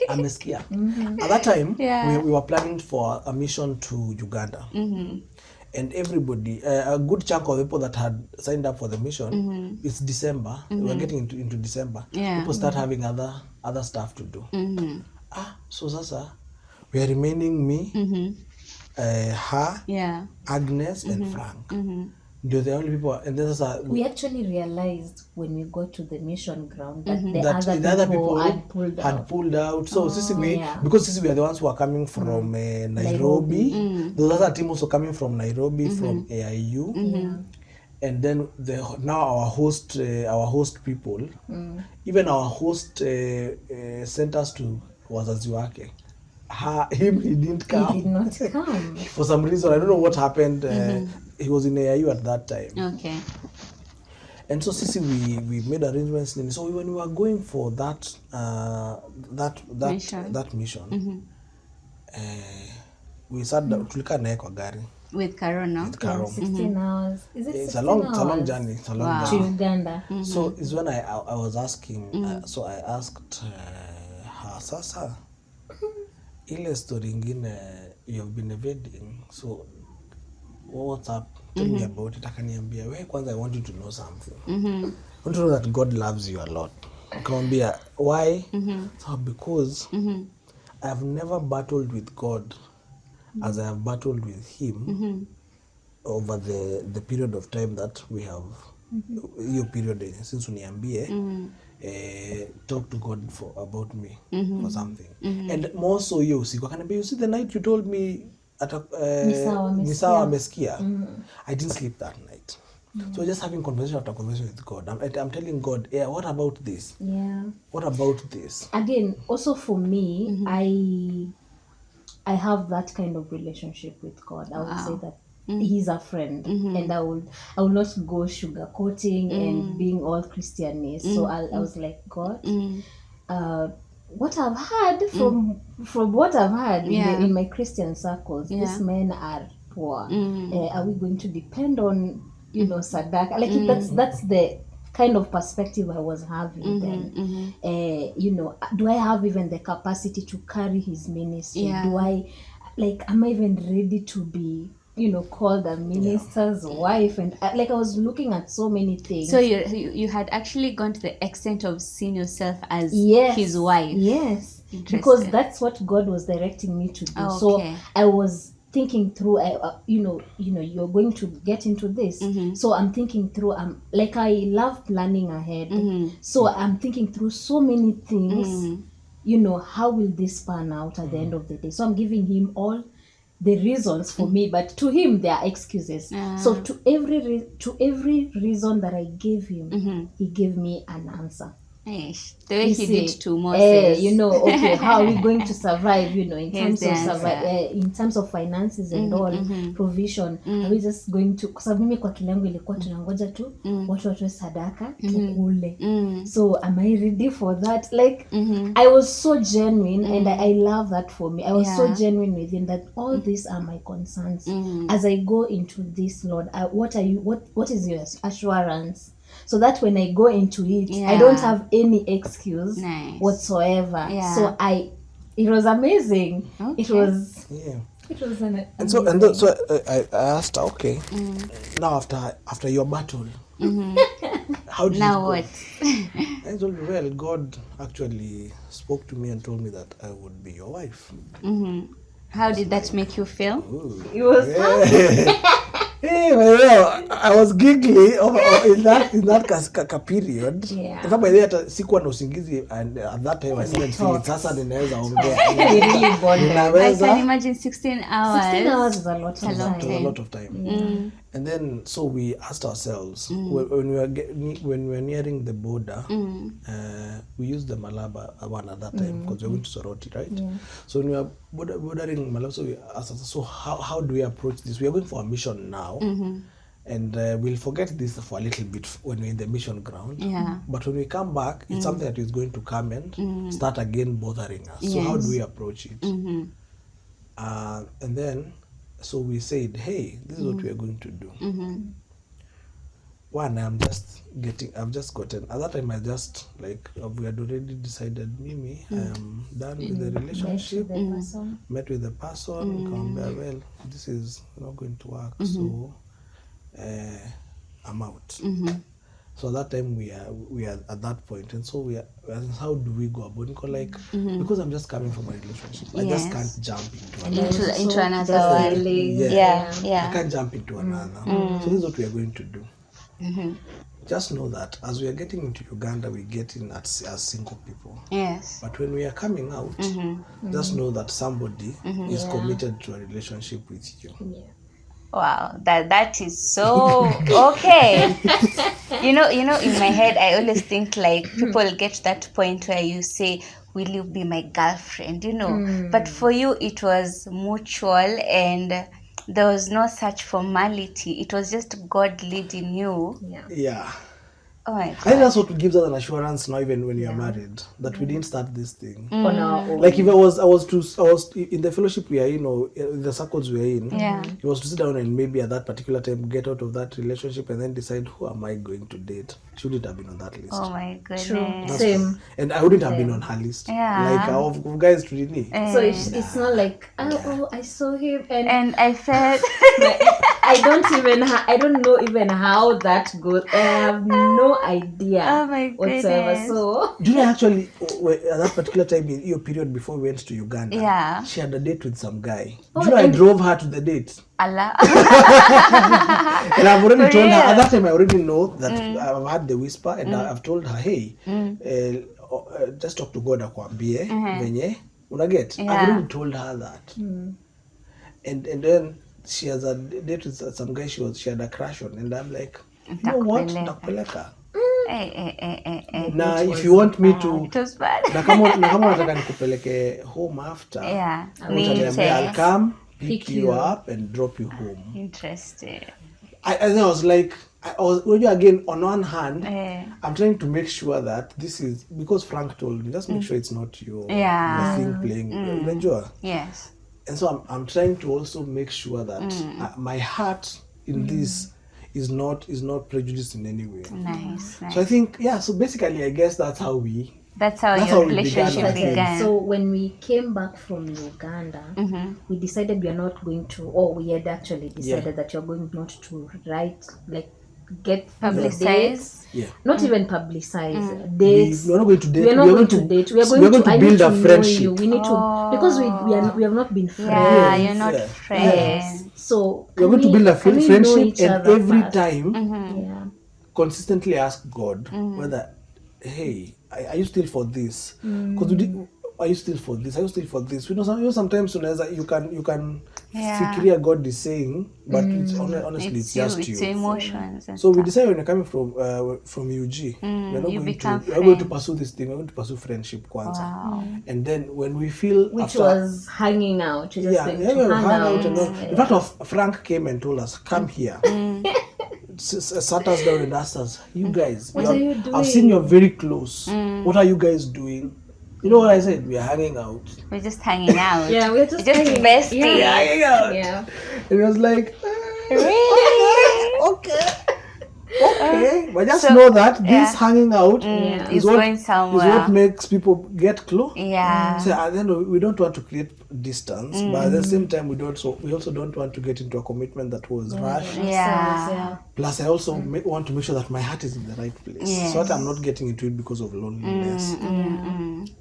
S3: Ameskia. At that time, we were planning for a mission to Uganda. And everybody, a good chunk of people that had signed up for the mission, it's December. We're getting into December. People start having other stuff to do. So sasa, we are remaining me, her, Agnes, and Frank. Ndio the only people, and then
S2: we actually realized when we got to the mission ground that
S3: that
S2: the other people had
S3: pulled out. So because sisi we are the ones who are coming from Nairobi. Those other team also coming from Nairobi, from AIU. And then now our host people, even our host sent us to wazazi wake. He didn't come.
S2: He did not come.
S3: For some reason, I don't know what happened. He was in AIU at that time.
S1: Okay.
S3: And so sisi we made arrangements. So when we were going for that mission, we sat tulika naye kwa gari.
S1: With Corona.
S2: 16 hours. Is it
S3: it's a long journey. It's a long
S2: journey. To Uganda.
S3: So it's when I was asking, so I asked her, sasa, ile story ingine you've been evading, so what's up? Tell me about it. Akaniambia, we kwanza, I want you to know something. I want to know that God loves you a lot. Akamwambia, why? So because I've never battled with God as I have battled with him over the period of time that we have. Your period since uniambie talk to God about me for something. And more so you see the night you told me Misawa amesikia. I didn't sleep that night. So just having conversation after conversation with God. I'm telling God, what about this?
S2: Yeah.
S3: What about this?
S2: Again, also for me, I have that kind of relationship with God. I would say that he's a friend, and I will not go sugarcoating and being all Christianese. So I was like, God, what I've heard from what I've heard in my Christian circles, these men are poor. Are we going to depend on sadaka? Like that's the kind of perspective I was having then. Do I have even the capacity to carry his ministry? Do I, am I even ready to be, called a minister's wife? And I was looking at so many things.
S1: So you had actually gone to the extent of seeing yourself as his wife.
S2: Yes, because that's what God was directing me to do.
S1: Okay.
S2: So I was thinking through, you're going to get into this. So I'm thinking through, I love planning ahead. So I'm thinking through so many things, how will this pan out at the end of the day? So I'm giving him all the reasons for me, but to him there are excuses. So to every reason that I gave him, he gave me an answer.
S1: The way he did to Moses.
S2: How are we going to survive, in terms of finances and all, provision. Are we just going to, kwa sababu mimi kwa kilangu ilikuwa tunangoja tu watu watoe sadaka tukule. So am I ready for that? I was so genuine, and I love that for me. I was so genuine with him that all these are my concerns. As I go into this, Lord, what is your assurance? So that when I go into it, I don't have any excuse whatsoever. So it was amazing.
S1: Okay.
S2: It was an amazing.
S3: So I asked her, okay, now after your battle, how did
S1: now
S3: it
S1: go?
S3: What? I told her, well, God actually spoke to me and told me that I would be your wife.
S1: How did that make you feel?
S2: It was
S3: I was giggly in that period. In fact, by the time sikuwa na usingizi, and at that time I started feeling sasa ninaweza ongea.
S1: I can imagine 16 hours.
S2: 16 hours is a lot of time.
S3: It was a lot of time. And then so we asked ourselves, when we were nearing the border, we used the Malaba one at that time because we were going to Soroti, right? So when we were bordering Malaba, so we asked ourselves, so how do we approach this? We are going for a mission now, and we'll forget this for a little bit when we're in the mission ground. But when we come back, it's something that is going to come and start again bothering us. So how do we approach it? And then so we said, hey, this is what we are going to do. One, I've just gotten, at that time I just, we had already decided, Mimi, I am done with the relationship, met with the person, come there, well, this is not going to work, so I'm out. So at that time we are at that point, and so we are. How do we go about it? Like because I'm just coming from a relationship, I just
S1: Yes.
S3: can't jump into
S2: And
S3: another.
S2: also
S1: into another
S2: just
S1: one.
S2: feeling,
S3: Yeah. I
S1: Yeah.
S3: can't jump into another. So this is what we are going to do. Just know that as we are getting into Uganda, we get in as single people.
S1: Yes.
S3: But when we are coming out, just know that somebody is committed to a relationship with you.
S2: Yeah.
S1: Wow, that is so okay. You know, in my head, I always think like people get to that point where you say, "Will you be my girlfriend?" You know, but for you, it was mutual, and there was no such formality. It was just God leading you.
S2: Yeah.
S3: Yeah.
S1: Oh my
S3: I think
S1: God.
S3: that's what gives us an assurance now, even when you are married, that we didn't start this thing.
S2: On our own.
S3: Like if I was in the fellowship we are in, or in the circles we are in,
S1: Yeah.
S3: it was to sit down and maybe at that particular time get out of that relationship and then decide who am I going to date. She wouldn't have been on that list.
S1: Oh my
S2: True.
S1: goodness.
S2: Same.
S3: And I wouldn't have been on her list.
S1: Yeah.
S3: Like of guys really.
S2: So it's not like I saw him
S1: And I felt
S2: I don't know even how that goes. I have no idea
S1: Oh my
S2: whatsoever.
S1: goodness.
S2: So
S3: Do you know actually at that particular time in your period before we went to Uganda?
S1: Yeah.
S3: She had a date with some guy.
S2: Oh,
S3: Do you know I
S2: and-
S3: drove her to the date?
S1: Allah.
S3: And I've already
S1: For
S3: told her, at
S1: real?
S3: that time I already know that I've had the whisper, and I've told her, hey, just talk to God akwambie, venye, unaget? I've
S1: Yeah.
S3: already told her that. And then she has a date with some guy she had a crush on, and I'm like, you know what? Nakupeleka. Na if you want me to,
S1: It was bad.
S3: na kama unataka nikupeleke home after,
S1: Yeah.
S3: utaniambia, I'll
S1: Neat.
S3: come, pick
S2: Pick
S3: you
S2: you
S3: up and drop you home.
S1: Interesting.
S3: I was like, when you again, on one hand,
S1: Yeah.
S3: I'm trying to make sure that this is, because Frank told me, just make sure it's not your thing playing. Unajua?
S1: Yes.
S3: And so I'm trying to also make sure that my heart in this is not prejudiced in any way.
S1: Nice.
S3: So I think, so basically, I guess that's how
S1: That's how
S3: That's
S1: your
S3: how we began
S1: relationship
S3: our
S2: Okay,
S1: began.
S2: so when we came back from Uganda, we decided we are not going to, or we had actually decided that you're going not to write, like get
S1: Publicize.
S2: dates,
S3: Yeah.
S2: not even publicize dates.
S3: We're not going to date.
S2: We are not going to date. We are going to I need
S3: build
S2: to
S3: a
S2: know
S3: friendship.
S2: you. We need to, because we have not been friends.
S1: Yeah, you're not
S3: Yeah.
S1: friends.
S2: So
S3: We're going to build a
S2: can we know
S3: friendship,
S2: each
S3: and
S2: other
S3: every
S2: first?
S3: time
S2: Yeah.
S3: consistently ask God whether, hey, are you still for this? Because are you still for this? Are you still for this? Sometimes you can fikiria God is saying, but it's honestly it's just
S1: it's
S3: you.
S1: emotions. And
S3: So we
S1: stuff.
S3: decided when you're coming from UG, we're not
S1: you
S3: going
S1: become
S3: to we're going to
S1: friends.
S3: pursue this thing. We're going to pursue friendship kwanza.
S1: Wow.
S3: And then when we feel
S2: Which
S3: after,
S2: was hanging out. You're just going to
S3: hang
S2: hang
S3: out
S2: out.
S3: and all. In fact, Frank came and told us, come here. Sat us down and asked us, you guys,
S2: What are you
S3: I've seen
S2: doing?
S3: you're very close. What are you guys doing? You know what I said? We are hanging out.
S1: We're just hanging out.
S2: Yeah, we're just hanging-
S1: besties.
S2: Yeah.
S3: Hanging out.
S2: Yeah.
S3: It was like,
S1: Really?
S3: okay. But just
S1: So,
S3: know that this hanging out
S2: Yeah.
S1: It's going somewhere.
S3: is what makes people get close.
S1: Yeah.
S3: So at the end, we don't want to create distance, but at the same time, we also don't want to get into a commitment that was rushed.
S1: Yeah.
S3: Plus, I also want to make sure that my heart is in the right place,
S1: Yes.
S3: so that I'm not getting into it because of loneliness.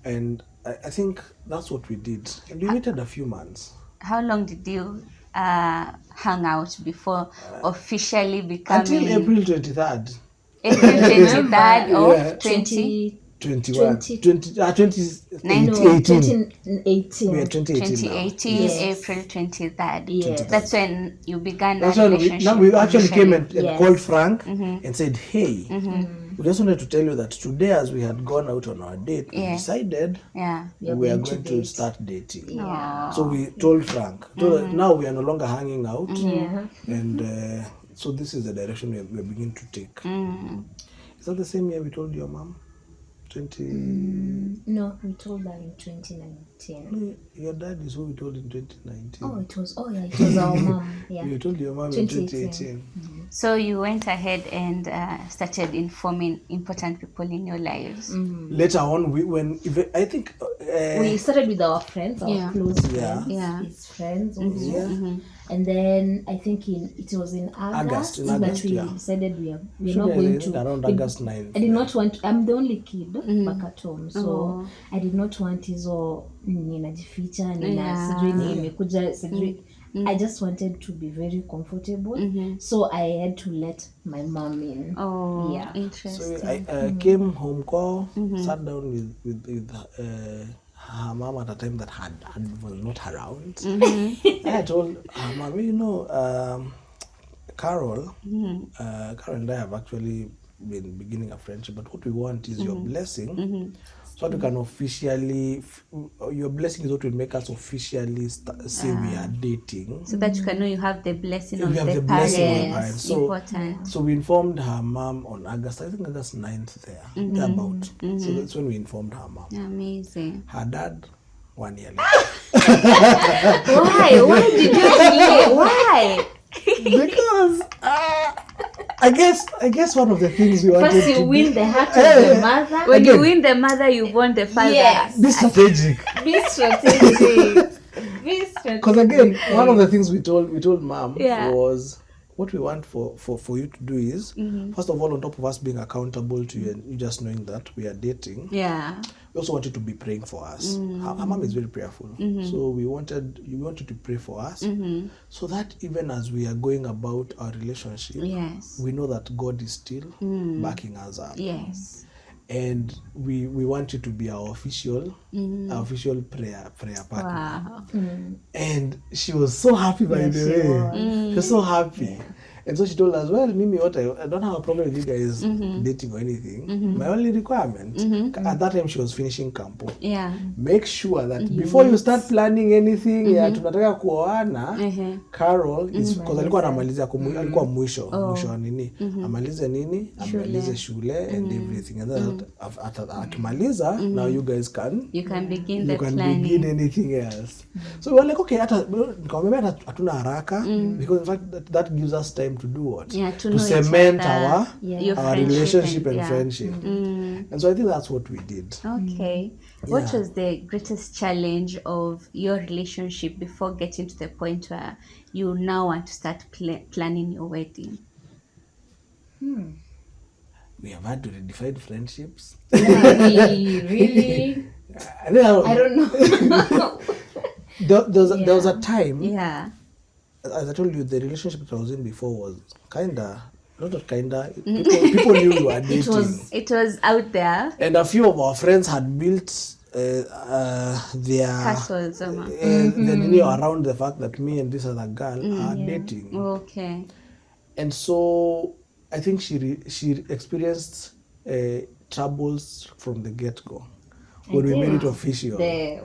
S3: And I think that's what we did. And we waited a few months.
S1: How long did you hang out before officially becoming
S3: Until April 23rd.
S1: April 23rd
S3: Yeah.
S1: of 2018?
S3: 21. 2018. We are 2018 now.
S2: Yes.
S1: April 23rd.
S2: Yes.
S1: That's when you began
S3: That's
S1: a
S3: when
S1: relationship.
S3: we actually came and
S2: Yes.
S3: called Frank and said, hey, we just wanted to tell you that today, as we had gone out on our date, we decided
S1: Yeah.
S3: we are going to
S2: date.
S3: start dating.
S2: Yeah.
S3: So we told Frank, now we are no longer hanging out.
S2: Yeah.
S3: And so this is the direction we're beginning to take. Is that the same year we told your mom? 20...
S2: No, we told her in 2019. 2018.
S3: Your dad is who we told in 2019.
S2: It was our mom. Yeah.
S3: You told your mom in
S2: 2018.
S3: 2018.
S1: So you went ahead and started informing important people in your lives.
S3: Later on, I think
S2: We started with our friends, our
S1: Yeah.
S2: close friends,
S1: Yeah.
S2: his friends also.
S3: Yeah.
S2: And then I think it was in August,
S3: In August,
S2: that we
S3: yeah.
S2: decided we're
S3: should
S2: not
S3: be
S2: going to.
S3: around August 9th.
S2: I did not want. I'm the only kid back at home, so
S1: Oh.
S2: I did not want hizo ninajificha nina
S1: Yeah.
S2: sijui nimekuja sijui. I just wanted to be very comfortable, so I had to let my mom in.
S1: Oh,
S2: Yeah.
S1: interesting.
S3: So I came home call, sat down with her mom at a time that was not around. And I told her mom, Carol, Carol and I have actually been beginning a friendship, but what we want is your blessing. So that we can officially, your blessing is what will make us officially say we are dating.
S1: So that you can know you have the blessing of
S3: We have
S1: the
S3: the blessing of the
S1: parents.
S3: parents. So,
S1: Important.
S3: so we informed her mom on August 9th there, about. So that's when we informed her mom.
S1: Amazing.
S3: Her dad, 1 year later.
S1: Why? Why did you delay? Why?
S3: Because I guess one of the things we wanted
S2: First, you
S3: to
S2: win the heart of the mother.
S1: When
S3: Again.
S1: you win the mother, you won the father.
S2: Yes.
S3: be strategic.
S2: Be strategic. Be strategic.
S3: Because again, one of the things we told mom
S1: Yeah.
S3: was what we want for you to do is first of all, on top of us being accountable to you and you just knowing that we are dating,
S1: Yeah.
S3: we also want you to be praying for us. Her mom is very prayerful, so we wanted you to pray for us, so that even as we are going about our relationship,
S1: Yes.
S3: we know that God is still backing us up.
S1: Yes.
S3: And we want you to be our official prayer partner.
S1: Wow.
S3: And she was so happy, by the way. She was so happy. And so she told us, well, Mimi, I don't have a problem with you guys dating or anything. My only requirement, at that time she was finishing campo.
S1: Yeah.
S3: Make sure that before you start planning anything, tunataka kuoana, Carol is because alikuwa anamalizia alikuwa mwisho wa nini? Amalize nini? Amalize shule and everything. And then akimaliza, now you guys can
S1: begin the
S3: you can
S1: planning.
S3: begin anything else. So we were like, okay, nikamwambia hatuna haraka because in fact that gives us time to do what?
S1: Yeah, to
S3: to
S1: know each
S3: cement
S1: other. Your
S3: our
S1: friendship
S3: relationship and
S1: yeah.
S3: friendship. And so I think that's what we did.
S1: Okay. What was the greatest challenge of your relationship before getting to the point where you now want to start planning your wedding?
S3: We have had to redefine friendships.
S2: Really?
S3: I don't
S2: know.
S3: there was a time,
S1: Yeah.
S3: as I told you, the relationship that I was in before was people knew we were dating.
S1: It was out there.
S3: And a few of our friends had built their
S1: Castles.
S3: then around the fact that me and this other girl are dating.
S1: Okay.
S3: And so I think she experienced troubles from the get-go when we made it official.
S2: The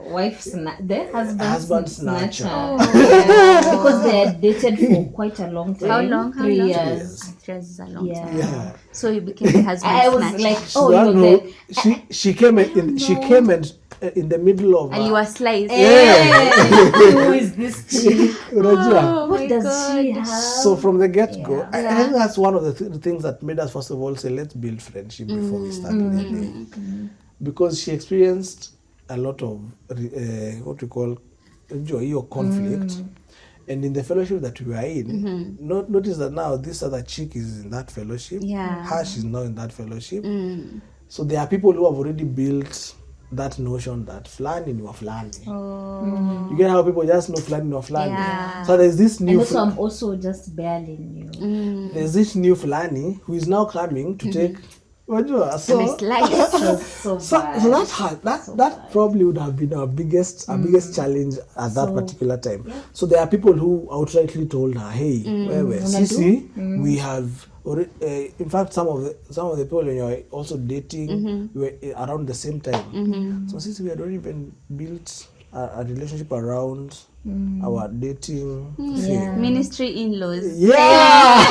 S2: husband snatcher.
S1: Oh.
S2: Because they had dated for quite a long time.
S1: How long?
S2: 3 years.
S1: 3 years is a long
S2: Yeah.
S1: time.
S3: Yeah.
S1: So you became the husband
S2: I was
S1: snatcher.
S2: like,
S3: she came in the middle of
S1: And you were sliced.
S2: who is this chick?
S3: Unajua?
S2: What does she have?
S3: So from the get-go,
S2: Yeah.
S3: I think that's one of the things that made us first of all say, let's build friendship before we start dating. Because she experienced a lot of what we call conflict. And in the fellowship that we are in, notice that now this other chick is in that fellowship.
S1: Yeah.
S3: Her, she's now in that fellowship. So there are people who have already built that notion that flani ni wa flani. You get how people just know flani ni wa flani.
S1: Yeah.
S3: So there's this
S2: And
S3: new
S2: also, I'm also just barely new.
S3: there's this new flani who is now coming to take Wajua,
S1: And
S3: so
S1: it's sliced.
S2: So bad.
S3: that probably would have been our biggest challenge at that particular time. Yeah. So there are people who outrightly told her, "Hey, Sisi, we have." In fact, some of the people when you are also dating were around the same time. So Sisi, we had already been built a relationship around our dating thing.
S2: Yeah.
S1: Ministry in-laws.
S3: Yeah.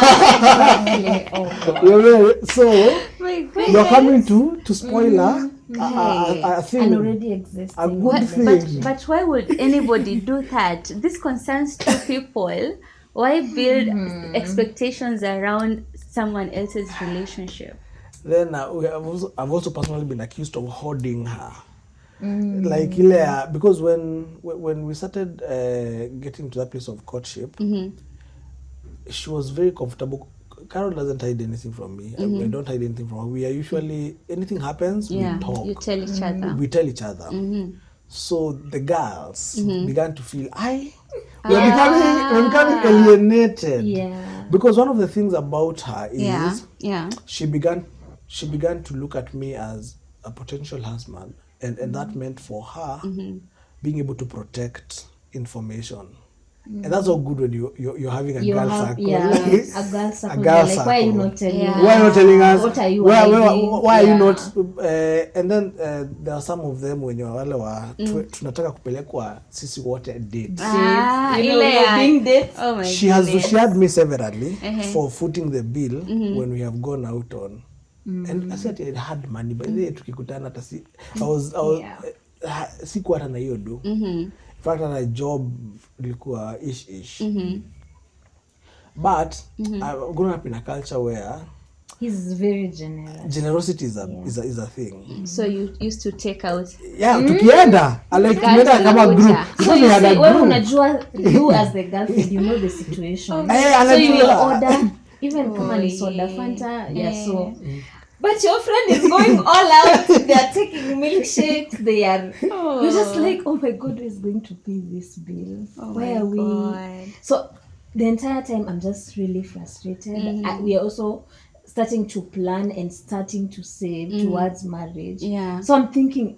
S3: So
S1: My God.
S3: you're coming to spoiler. a thing,
S2: And already existing.
S3: a good
S1: But,
S3: thing.
S1: but why would anybody do that? This concerns two people. Why build expectations around someone else's relationship?
S3: Then I've also personally been accused of hoarding her. Like because when we started getting to that place of courtship, she was very comfortable. Carol doesn't hide anything from me. I don't hide anything from her. We are usually, anything happens, we talk.
S1: You tell each other.
S3: We tell each other. So the girls began to feel, we're becoming alienated.
S2: Yeah.
S3: Because one of the things about her is
S1: Yeah.
S3: she began to look at me as a potential husband, and that meant for her being able to protect information. And that's all good when you're having a girl circle.
S2: Yeah, a girl circle.
S3: A girl
S2: Like, why are you
S3: circle.
S2: not telling
S1: Yeah.
S2: me?
S3: Why are you not telling us?
S2: What are you
S3: why are you
S2: hiding?
S3: not? And then there are some of them when wale wa tunataka kupelekwa sisi wote date.
S2: Being dates.
S1: Oh my
S3: She had me severally for footing the bill when we have gone out on. And I said I had money, but then tukikutana hata I was sikuwa hata na hiyo do. In fact, a job ilikuwa ish. But I've grown up in a culture where
S2: He's very generous.
S3: generosity is a thing.
S1: So you used to take out.
S3: Yeah, tukienda like tumeenda kama group.
S2: So
S3: We
S2: you
S3: had a
S2: see, when
S3: group.
S2: unajua, you as the girlfriend, you know the situation.
S3: So
S2: You will order, even kama ni soda, Fanta, so. But your friend is going all out. They are taking milkshakes. They are. You're just like, oh my God, who is going to pay this bill? Where are we?
S1: God.
S2: So the entire time, I'm just really frustrated. We are also starting to plan and starting to save towards marriage.
S1: Yeah.
S2: So I'm thinking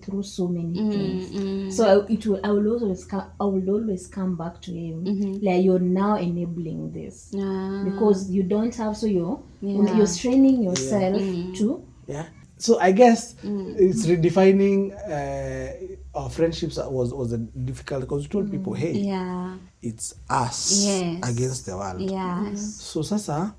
S2: through so many things. So I will always come back to him. Like, you're now enabling this because you don't have. So you're straining yourself to.
S3: Yeah. So I guess it's redefining our friendships was a difficult, because we told people, hey, it's us against the world.
S1: Yes.
S3: So Sasa,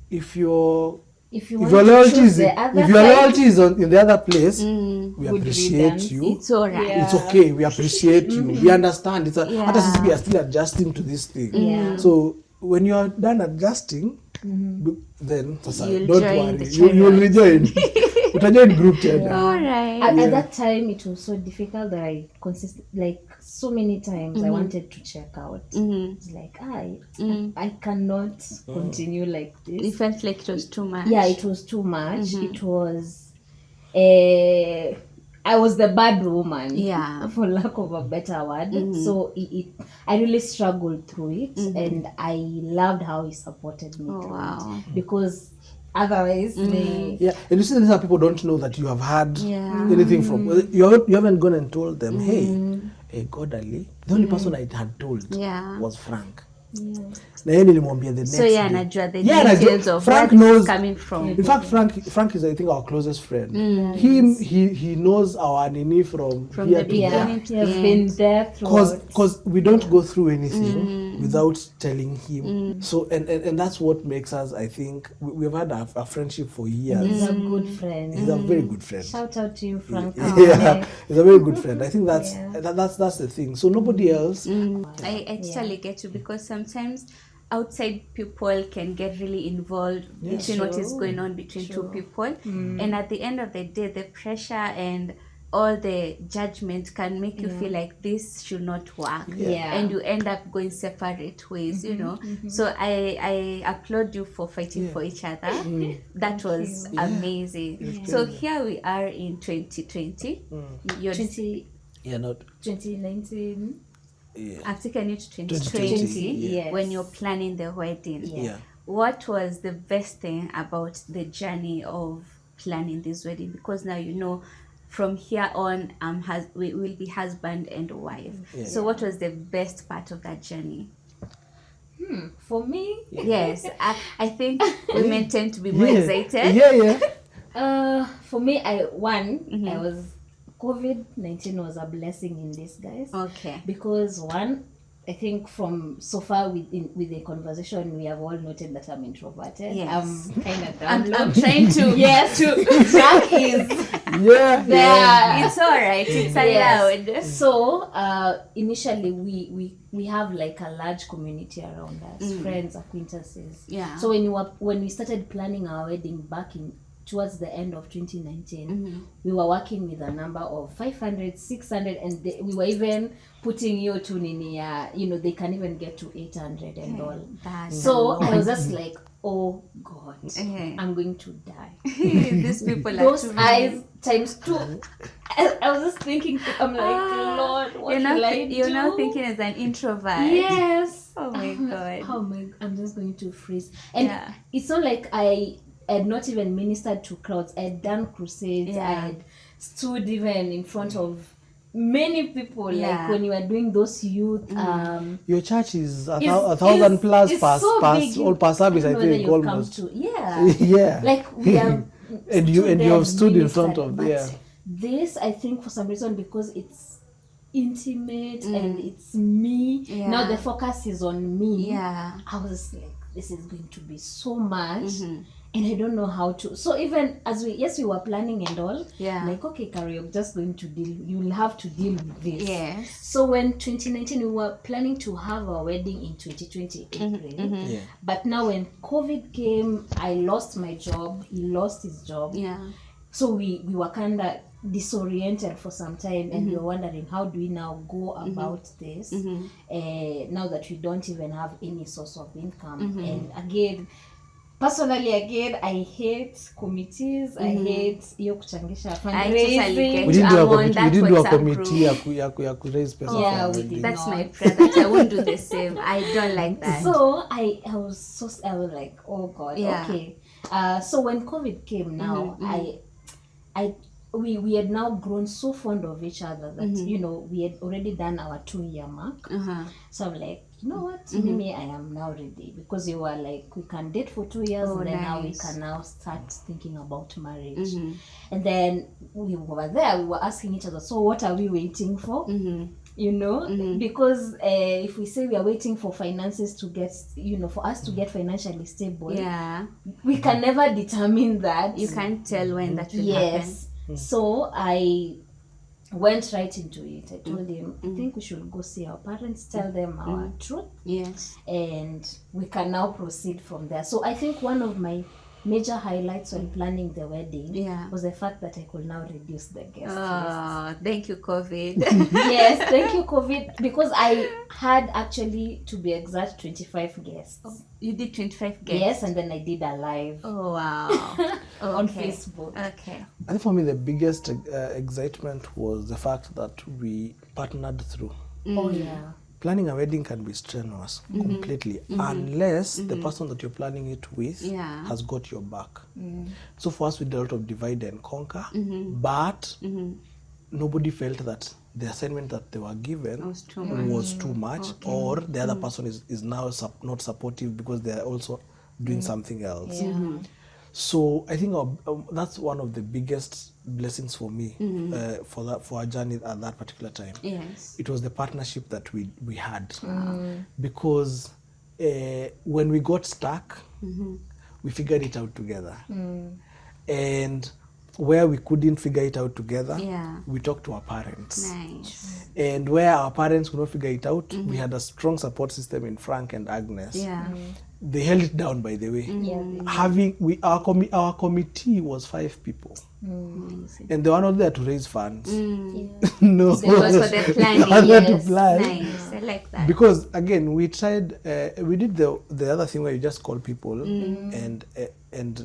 S3: if your
S2: loyalty
S3: is in the other place, we appreciate you.
S1: It's all right.
S3: It's okay. We appreciate you. We understand. Hata sisi we are still adjusting to this thing. So when you are done adjusting, then Sasa,
S1: You'll
S3: don't
S1: join
S3: worry.
S1: the
S3: You will rejoin. Utajoin group tena.
S1: All right.
S2: At that time, it was so difficult that I so many times I wanted to check out. It's like I cannot continue like this.
S1: You felt like it was too much.
S2: Yeah, it was too much. It was I was the bad woman, for lack of a better word. So I really struggled through it, and I loved how he supported me through it, because otherwise
S3: and you see, these are people don't know that you have had anything from you haven't gone and told them, hey godly, the only person I had told was Frank. Na yeye nilimwambia the next day.
S1: Anajua the details of
S3: Frank
S1: where
S3: knows,
S1: it's coming from.
S3: In fact, Frank is, I think, our closest friend. He knows our nini from here
S1: the
S3: to
S1: beginning.
S2: he has been there throughout.
S3: Because we don't go through anything without telling him. So and that's what makes us, I think, we've had a friendship for years.
S2: He's a good friend.
S3: He's a very good friend.
S2: Shout out to you, Frank.
S3: He's a very good friend. I think that's the thing. So nobody else.
S1: I totally get you, because sometimes outside people can get really involved between what is going on between two people, and at the end of the day, the pressure and all the judgment can make you feel like this should not work, and you end up going separate ways, you know. So I applaud you for fighting for each other. That was amazing. So here we are in 2020. You're
S2: 2019.
S1: I've taken you to 2020 when you're planning the wedding. What was the best thing about the journey of planning this wedding? Because now you know, from here on, we will be husband and wife. So what was the best part of that journey?
S2: For me,
S1: yes, I think women tend to be more excited.
S2: For me, I was COVID-19 was a blessing in disguise.
S1: Okay.
S2: Because one, I think from so far with the conversation, we have all noted that I'm introverted.
S1: Yes.
S2: I'm kind of down.
S1: I'm trying to
S2: Yes, Jack is
S3: Yeah.
S2: there.
S1: It's all right. It's
S2: Yes.
S1: allowed.
S2: So initially we have like a large community around us, friends, acquaintances.
S1: Yeah.
S2: So when we started planning our wedding back in towards the end of 2019, we were working with a number of 500, 600, and we were even putting you to Ninia, they can even get to 800 and all.
S1: That's
S2: So I was just like, oh God, I'm going to die.
S1: These people are
S2: Those
S1: too
S2: eyes times 2. I was just thinking, I'm like, Lord, what will I do?
S1: You're now thinking as an introvert.
S2: Yes.
S1: Oh my God.
S2: Oh my, I'm just going to freeze. And it's not like I had not even ministered to crowds. I had done crusades. I had stood even in front of many people, like when you were doing those youth.
S3: Your church is 1,000 plus
S2: it's
S3: per
S2: so big.
S3: all per service, I think, almost. Yeah.
S2: Like we have
S3: and you have stood in front of
S2: this, I think, for some reason, because it's intimate and it's me. Now the focus is on me. I was like, this is going to be so much. And I don't know how to. So even as we were planning and all, like, okay, Carrie, you're just going to you'll have to deal with this.
S1: Yes.
S2: So when 2019, we were planning to have our wedding in 2020 April. But now when COVID came, I lost my job. He lost his job. So we were kind of disoriented for some time, and we were wondering, how do we now go about this now that we don't even have any source of income? And again, personally, I hate committees. I hate hiyo kuchangisha fundraising.
S3: We didn't do a committee ya ku raise pesa.
S2: Yeah, we did.
S1: That's my prayer that I won't do the same. I don't like that.
S2: So I was like, oh God, okay. So when COVID came now, we had now grown so fond of each other that we had already done our 2-year mark. So I'm like, you know what, Mimi, I am now ready, because you were like, we can date for 2 years, and then now we can now start thinking about marriage. And then we were there, we were asking each other, so what are we waiting for? Because if we say we are waiting for finances to get, for us to get financially stable, we can never determine that.
S1: You can't tell when that will happen.
S2: So I went right into it. I told him, I think we should go see our parents, tell them our truth. Yes. And we can now proceed from there. So I think one of my major highlights when planning the wedding was the fact that I could now reduce the guest list.
S1: Thank you, COVID.
S2: Yes, thank you, COVID, because I had actually, to be exact, 25 guests.
S1: Oh, you did 25 guests?
S2: Yes, and then I did a live.
S1: Oh, wow.
S2: On Facebook.
S1: Okay.
S3: I think for me, the biggest excitement was the fact that we partnered through.
S2: Oh, yeah.
S3: Planning a wedding can be strenuous completely unless the person that you're planning it with has got your back. So for us, we did a lot of divide and conquer, but nobody felt that the assignment that they were given was too much, or the other person is now not supportive because they are also doing something else. So I think that's one of the biggest blessings for me for our journey at that particular time.
S1: Yes,
S3: it was the partnership that we had, because when we got stuck, we figured it out together, and where we couldn't figure it out together, we talked to our parents.
S1: Nice.
S3: And where our parents could not figure it out, we had a strong support system in Frank and Agnes. They held it down, by the way. Our committee was 5 people. And they were not there to raise funds. No,
S1: so it was for the planning.
S3: To plan.
S1: Nice. I like that.
S3: Because again, we tried. We did the other thing where you just call people and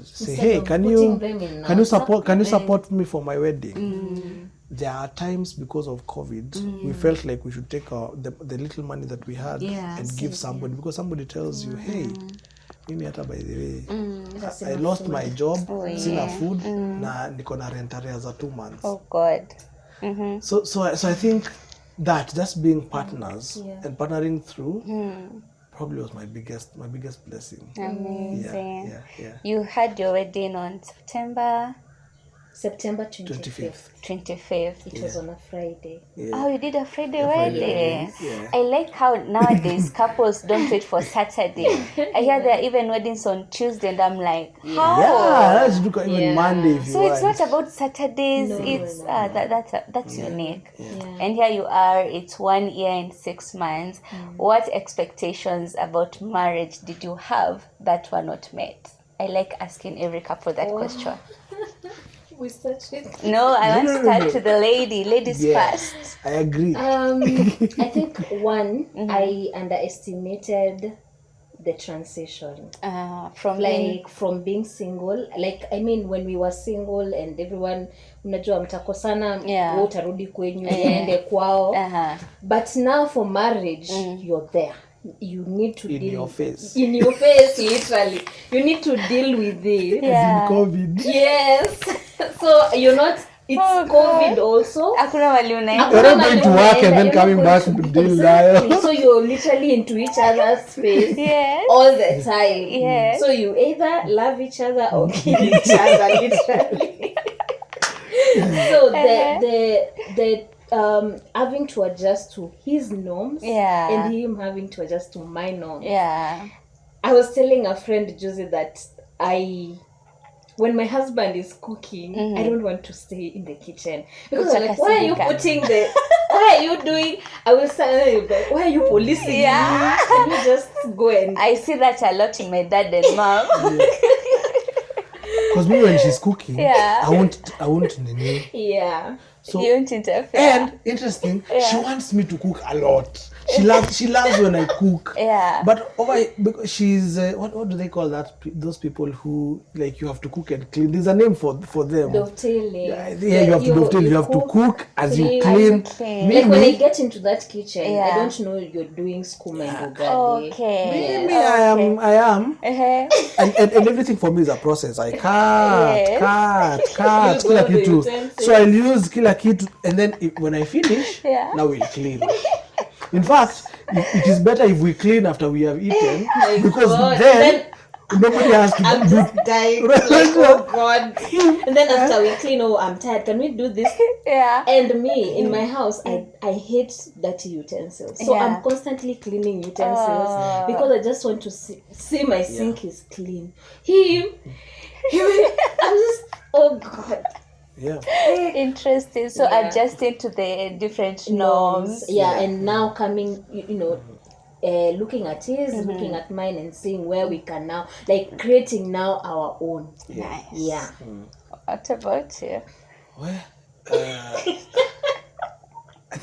S3: say, hey, can you support me for my wedding? There are times, because of COVID, we felt like we should take the little money that we had and give somebody, because somebody tells you, hey, mimi hata by the way, I lost my job, sina food, na niko na rent arrears za 2 months.
S1: Oh God.
S3: So I think that just being partners and partnering through probably was my biggest blessing.
S1: Amazing.
S3: Yeah.
S1: You had your wedding on September
S2: September 25th.
S1: 25th.
S2: It was on a Friday.
S3: Yeah.
S1: Oh, you did a Friday
S3: Friday
S1: wedding.
S3: wedding, yeah.
S1: I like how nowadays couples don't wait for Saturday. I hear there are even weddings on Tuesday, and I'm like, how?
S3: Yeah, let's do even
S2: Yeah.
S3: Monday if you
S1: So
S3: want.
S1: it's not about Saturdays.
S2: No,
S1: It's
S2: no.
S1: that's unique.
S2: Yeah.
S1: And here you are. It's 1 year and 6 months. What expectations about marriage did you have that were not met? I like asking every couple that question.
S2: We started.
S1: No, I want to
S3: No.
S1: start to the ladies
S3: Yeah.
S1: first.
S3: I agree.
S2: I think one, I underestimated the transition.
S1: From being
S2: Like from being single, like I mean when we were single and everyone unajua mtakosana,
S1: Yeah.
S2: wewe utarudi kwenyu, yaende kwao. But now for marriage, you're there. You need to
S3: In
S2: deal
S3: your face.
S2: in your face, literally. You need to deal with it.
S1: Yeah.
S3: In COVID.
S2: Yes. So you're not. It's COVID also.
S1: hakuna mali unaenda.
S3: You're not going to work and then coming back to deal
S2: Exactly.
S3: live.
S2: So you're literally into each other's face
S1: Yes.
S2: all the time.
S1: Yes.
S2: So you either love each other or kill each other, literally. So the having to adjust to his norms,
S1: Yeah.
S2: and him having to adjust to my norms.
S1: Yeah.
S2: I was telling a friend, Josie, that when my husband is cooking, I don't want to stay in the kitchen because I'm like, why are you putting why are you doing? I will say, like, why are you policing?
S1: Yeah.
S2: Me? Can you just go and?
S1: I see that a lot in my dad and mom.
S3: Because me when she's cooking,
S1: Yeah.
S3: I won't nini.
S2: Yeah.
S3: So
S1: You won't interfere.
S3: and interesting, she wants me to cook a lot. She loves when I cook.
S1: Yeah.
S3: But because she's what do they call that? Those people who like you have to cook and clean. There's a name for them.
S2: Dovetailing.
S3: Yeah, you have to dovetail. You have to cook as you
S2: clean.
S3: clean.
S2: Like when I get into that kitchen,
S1: Yeah.
S2: I don't know you're doing skuma and ugali.
S1: Okay.
S3: Me, I am.
S1: Uh-huh.
S3: And everything for me is a process. I
S1: Yes.
S3: cut,
S2: Use
S3: kila
S2: all the
S3: kitu.
S2: utensils.
S3: So I'll use kila kitu, and then when I finish,
S1: Yeah.
S3: now we'll clean. In fact, it is better if we clean after we have eaten, because
S2: God.
S3: then nobody has to
S2: I'm
S3: do.
S2: just dying. Like, oh God. And then after we clean, oh, I'm tired. Can we do this?
S1: Yeah.
S2: And me, in my house, I hate dirty utensils. So
S1: Yeah.
S2: I'm constantly cleaning utensils because I just want to see my sink is clean. I'm just, oh God.
S3: Yeah.
S1: Interesting. So
S2: Yeah.
S1: adjusting to the different norms.
S2: Yeah, and now coming, looking at his, looking at mine, and seeing where we can now, like creating now our own.
S1: Nice.
S2: Yeah.
S1: What about you?
S3: Well, I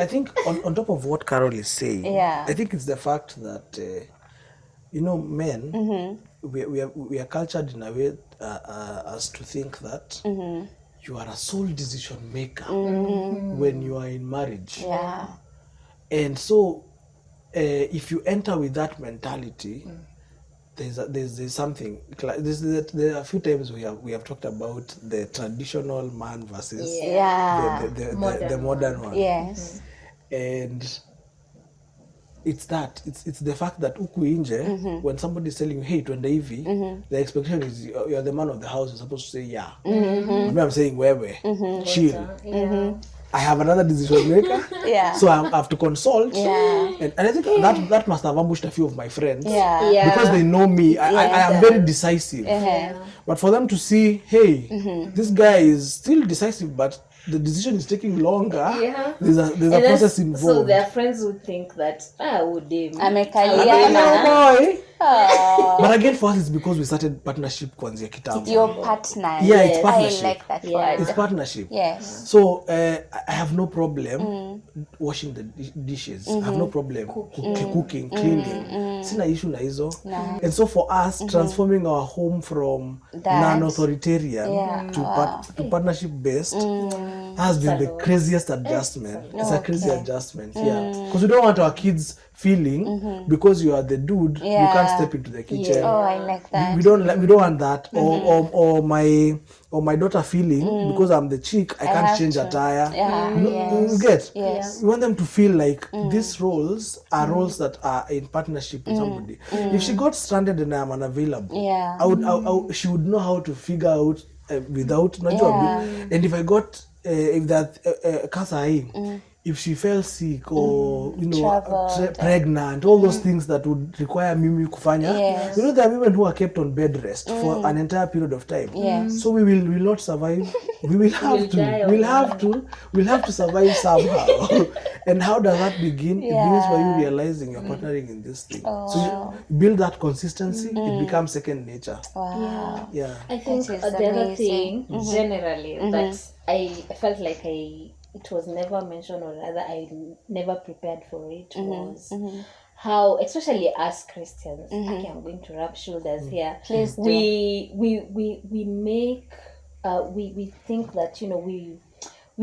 S3: think on top of what Carol is saying,
S1: Yeah.
S3: I think it's the fact that men we are cultured in a way as to think that you are a sole decision maker when you are in marriage.
S1: Yeah.
S3: And so if you enter with that mentality, there's something. There are a few times we have talked about the traditional man versus
S1: Yeah.
S3: the modern one.
S1: Yes.
S3: And it's the fact that huku nje, when somebody is telling you, hey, twende hivi, the expectation is you're the man of the house, you're supposed to say yeah. I'm saying wewe, chill.
S2: Yeah.
S3: I have another decision maker,
S1: Yeah.
S3: so I have to consult.
S1: Yeah.
S3: And I think that must have ambushed a few of my friends.
S1: Yeah.
S2: Yeah.
S3: Because they know me, I am very decisive. But for them to see, hey, this guy is still decisive, but the decision is taking longer.
S2: Yeah.
S3: There's a process involved.
S2: So their friends would think that, would they?
S1: Amekaliana.
S3: Boy. But again, for us, it's because we started partnership kwanzia kitambo.
S1: Your partner.
S3: Yeah, it's
S1: I
S3: partnership.
S1: like that
S2: Yeah.
S1: word.
S3: It's partnership.
S1: Yes.
S3: So I have no problem washing the dishes. I have no problem cooking, cleaning. Sina issue na hizo. And so for us, transforming our home from non-authoritarian to partnership based has been the craziest adjustment. It's a crazy adjustment, because we don't want our kids feeling because you are the dude, you can't step into the kitchen.
S1: Oh, I like that.
S3: We don't want that, or my daughter feeling because I'm the chick, I can't change a tire. You get?
S1: Yes.
S3: We want them to feel like these roles are roles that are in partnership with somebody. If she got stranded and I'm unavailable,
S1: Yeah.
S3: she would know how to figure out without and if I got if that cancer if she fell sick or pregnant, all those things that would require mimi kufanya, you know, there are women who are kept on bed rest for an entire period of time. So we will not survive. We will have we'll have to survive somehow. And how does that begin? It begins by you realizing you're partnering in this thing. So you build that consistency, it becomes second nature. Yeah.
S2: I think the other thing generally that I felt like it was never mentioned, or rather I never prepared for it, was how, especially as Christians, okay, I'm going to rub shoulders here.
S1: Please do.
S2: We make we think that, you know, we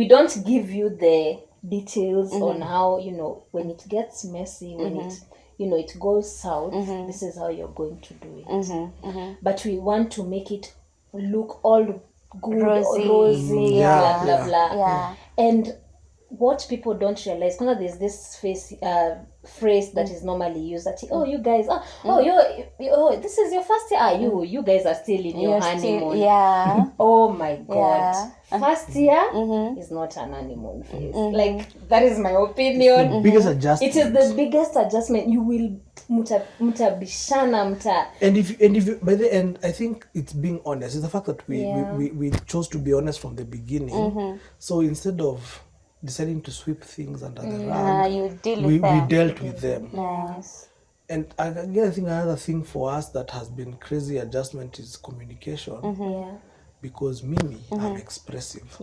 S2: don't give you the details on how, you know, when it gets messy, when it, you know, it goes south, this is how you're going to do it. But we want to make it look all good, rosy, blah blah blah. And what people don't realize, because there's this phrase that is normally used, that you guys, this is your first year. You guys are still in your honeymoon. Oh my God. First year is not an honeymoon phase. Like, that is my opinion.
S3: It's the biggest adjustment.
S2: It is the biggest adjustment. You will mutabishana.
S3: And if you, by the end, I think it's being honest. It's the fact that we chose to be honest from the beginning. So instead of deciding to sweep things under the rug, we dealt with them.
S1: Nice.
S3: And again, I think another thing for us that has been crazy adjustment is communication. Because Mimi, I'm expressive.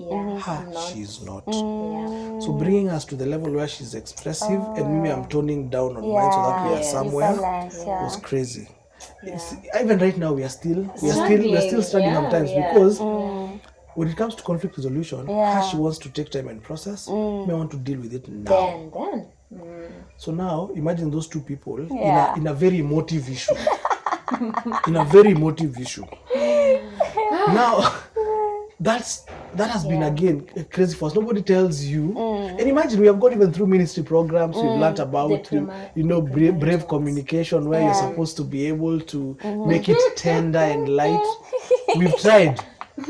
S3: She's not. So bringing us to the level where she's expressive and Mimi, I'm toning down on mine so that we are somewhere was crazy. Even right now, we are still struggling sometimes because when it comes to conflict resolution, she wants to take time and process. Me, I want to deal with it now. So now, imagine those two people in a very emotive issue. Now, that has been again crazy for us. Nobody tells you. And imagine, we have gone even through ministry programs. We've learned about brave communication, where you're supposed to be able to make it tender and light. We've tried.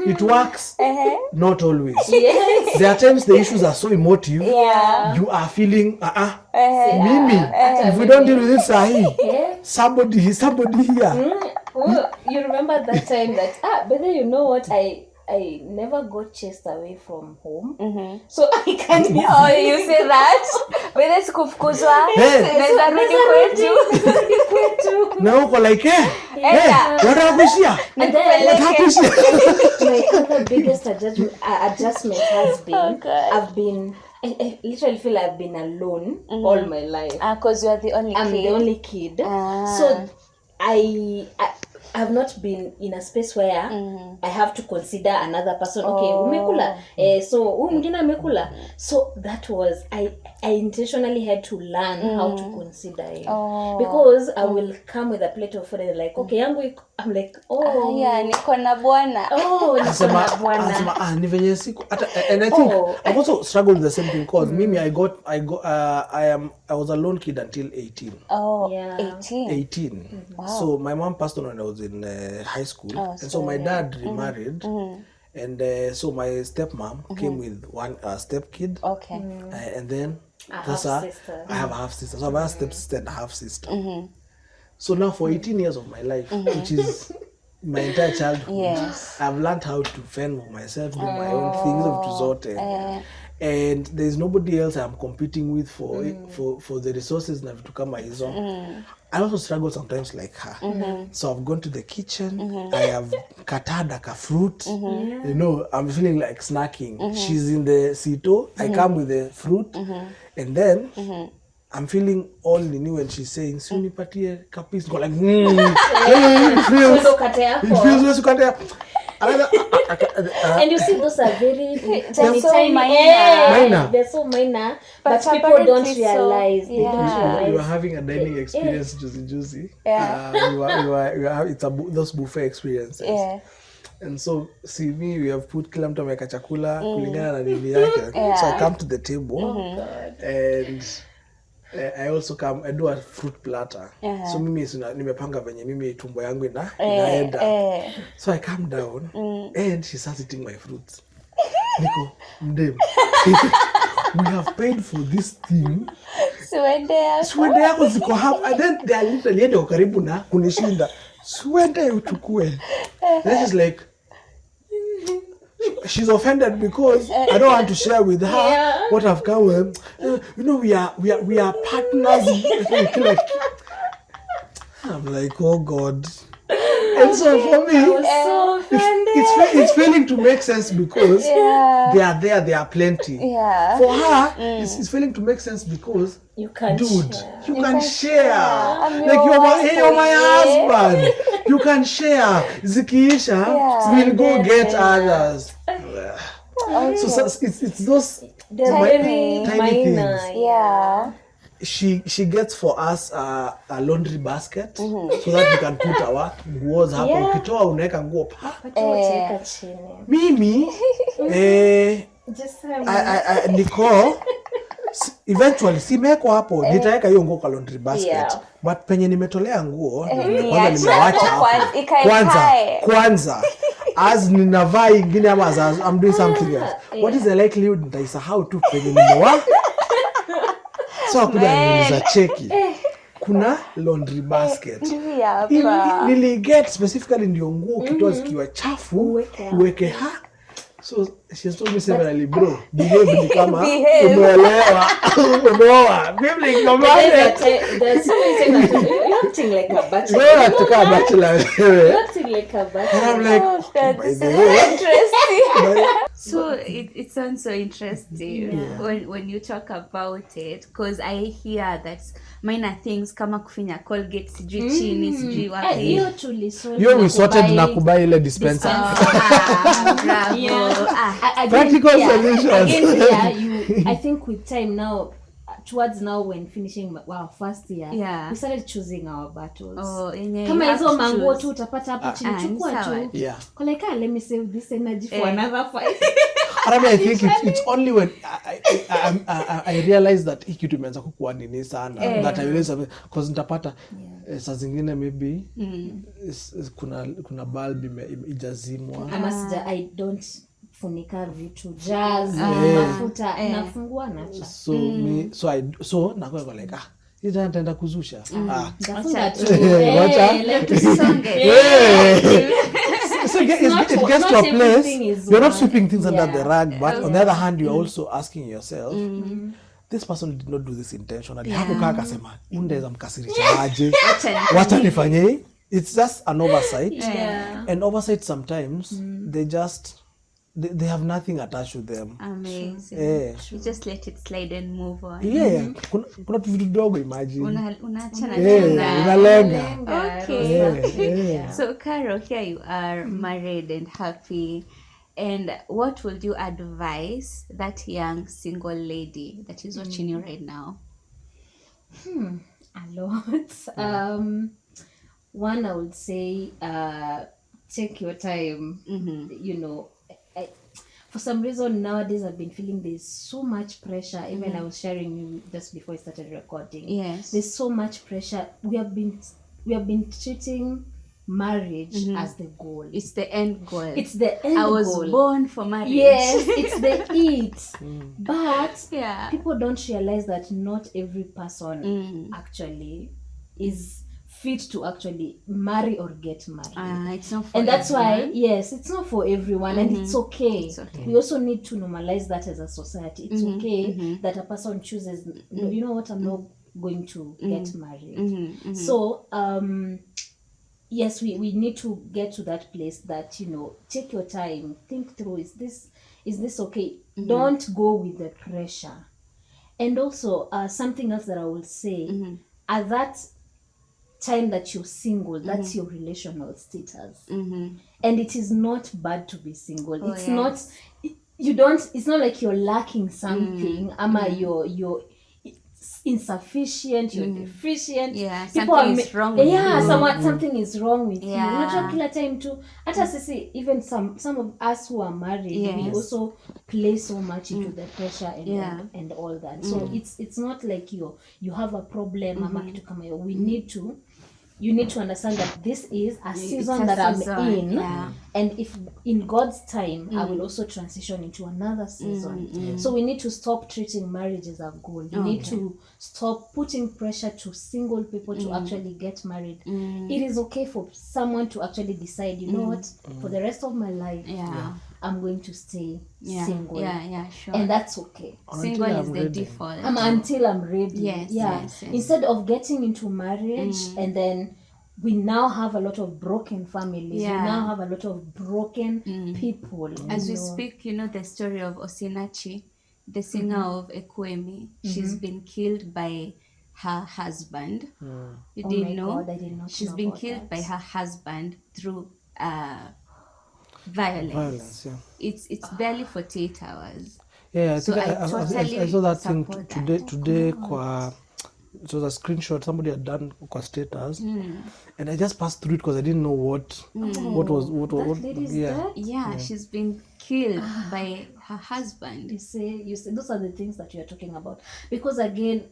S3: It works, not always. There are times the issues are so emotive, you are feeling, Mimi, if we don't deal with it, somebody here.
S2: You remember that time that, but then you know what, I never got chased away from home. So I can't
S1: you say that? Whether it's kufukuzwa, naweza rudi kwetu.
S3: Na uko like, watakushia.
S2: And then my other biggest adjustment has been, I literally feel I've been alone all my life.
S1: Because you are the only kid.
S2: I'm the only kid. So I have not been in a space where I have to consider another person. Okay, umekula. So mwingine amekula. So that was, I intentionally had to learn how to consider it. Because I will come with a plate of food and like, okay, I'm like,
S1: niko na bwana.
S3: Ni venye siku. And I think I've also struggled with the same thing because Mimi, I was a lone kid until 18. 18.
S1: Wow.
S3: So my mom passed on when I was in high school. And so my dad remarried. And so my stepmom came with one step kid.
S1: Okay.
S3: And then I have a half sister. So I have a step sister and a half sister. So now for 18 years of my life, which is my entire childhood, I've learned how to fend for myself, do my own things, and there's nobody else I'm competing with for the resources na vitu kama hizo. I also struggle sometimes like her. So I've gone to the kitchen, I have katada ka fruit, you know, I'm feeling like snacking. She's in the sito, I come with the fruit, and then I'm feeling all new when she's saying, "Suni patie kapis." Go like, it feels
S2: and you see, those are very
S1: so
S2: minor. They're so minor, but people don't realize. They don't realize.
S3: You are having a dining experience, juicy. It's those buffet experiences. And so, see me, we have put kila mtu ameweka chakula kulingana na nini yake. So I come to the table and I also come, I do a fruit platter. So mimi nimepanga venye mimi tumbo yangu inaenda. So I come down and she starts eating my fruits. Niko, mdem. We have paid for this thing. Swende yako ziko hapa. And then they are literally ende karibu na kunishinda. Swende uchukue. Then she's like, she's offended because I don't want to share with her what I've come with. We are partners. I'm like, oh God. And so for me, it's failing to make sense because they are there, they are plenty. For her, it's failing to make sense because you can share. Like you're my husband. You can share. Zikiisha, we'll go get others. So it's those tiny things. She gets for us a laundry basket so that we can put our nguo hapo. Ukitoa unaweka nguo hapa. Mimi niko eventually simeko hapo nitaweka hiyo nguo kwa laundry basket but penye nimetolea nguo kwanza nimewacha hapo. Kwanza as ninavaa ingine ama as I'm doing something else, what is the likelihood nitaisahau tu penye nimewa. So kuna cheki kuna laundry basket niliget specifically ndio nguo kitoa zikiwa chafu uweke so she told me severally, bro, behave ni kama umeelewa. Bibli kama
S2: there's so many things that you're acting like a bachelor.
S3: You're acting like a bachelor.
S2: You're acting like a bachelor.
S3: And I'm like,
S1: that's interesting. So it sounds so interesting when you talk about it, because I hear that minor things kama kufinya Colgate sijui chini sijui wapi.
S3: Hiyo sorted na kubai ile dispenser. Practical solutions.
S2: I think with time now, towards now when finishing our first year, we started choosing our battles. Kama hizo mango tu utapata hapo chini chukua tu. Koleka, let me save this energy for another fight.
S3: I think it's only when I realize that hiki kitu imeanza kukua nini sana that I realize because nitapata saa zingine maybe kuna bulb ijazimwa.
S2: I don't funika vitu jazz mafuta nafungua nacha.
S3: So nakuwa like hizo nitaenda kuzusha.
S2: Nafunga tu.
S3: So it gets to a place you're not sweeping things under the rug, but on the other hand you're also asking yourself, this person did not do this intentionally. Hapo kaka sema undeza mkasirisha aje, wacha nifanye. It's just an oversight. And oversight sometimes they have nothing attached to them.
S1: Amazing. You just let it slide and move on.
S3: Kuna vitu dogo imagine.
S1: Unaachana
S3: unalenga.
S1: Okay. So Carol, here you are married and happy. And what would you advise that young single lady that is watching you right now?
S2: A lot. One, I would say take your time. For some reason nowadays I've been feeling there's so much pressure. Even I was sharing you just before I started recording.
S1: Yes.
S2: There's so much pressure. We have been treating marriage as the goal.
S1: It's the end goal.
S2: It's the end goal.
S1: I was born for marriage.
S2: Yes, it's the But people don't realize that not every person actually is fit to actually marry or get married.
S1: It's not for
S2: and that's
S1: everyone.
S2: why it's not for everyone. And it's okay. We also need to normalize that as a society. It's okay that a person chooses, you know what, I'm not going to get married. So yes, we need to get to that place that, take your time, think through, is this okay? Don't go with the pressure. And also something else that I will say, at that time that you're single, that's your relational status. And it is not bad to be single. It's not, it's not like you're lacking something, you're insufficient, you're deficient.
S1: Something is wrong with you.
S2: Something is wrong with you. Unajua kila time too, hata sisi, even some of us who are married, we also play so much into the pressure and,
S1: Yeah.
S2: and all that. So it's not like you have a problem ama kitu kama hiyo. You need to understand that this is a season that I'm in,
S1: yeah.
S2: and if in God's time I will also transition into another season. So we need to stop treating marriage as a goal. We need to stop putting pressure to single people to actually get married. It is okay for someone to actually decide, you know what, for the rest of my life, I'm going to stay single.
S1: Yeah, sure.
S2: And that's okay.
S1: Single is the default.
S2: Until I'm ready.
S1: Yes.
S2: Instead of getting into marriage and then we now have a lot of broken families. We now have a lot of broken people.
S1: As we speak, the story of Osinachi, the singer of Ekwemi. She's been killed by her husband. You didn't know?
S2: God, I did not
S1: She's
S2: know
S1: been
S2: about
S1: killed
S2: that.
S1: by her husband through violence. It's barely 48 hours.
S3: Yeah, I
S1: So
S3: think
S1: I totally
S3: I saw that thing
S1: support
S3: today kwa, it was a screenshot somebody had done kwa status, and I just passed through it because I didn't know what was
S2: That lady's dead?
S1: Yeah, she's been killed by her husband.
S2: You say those are the things that you are talking about. Because again,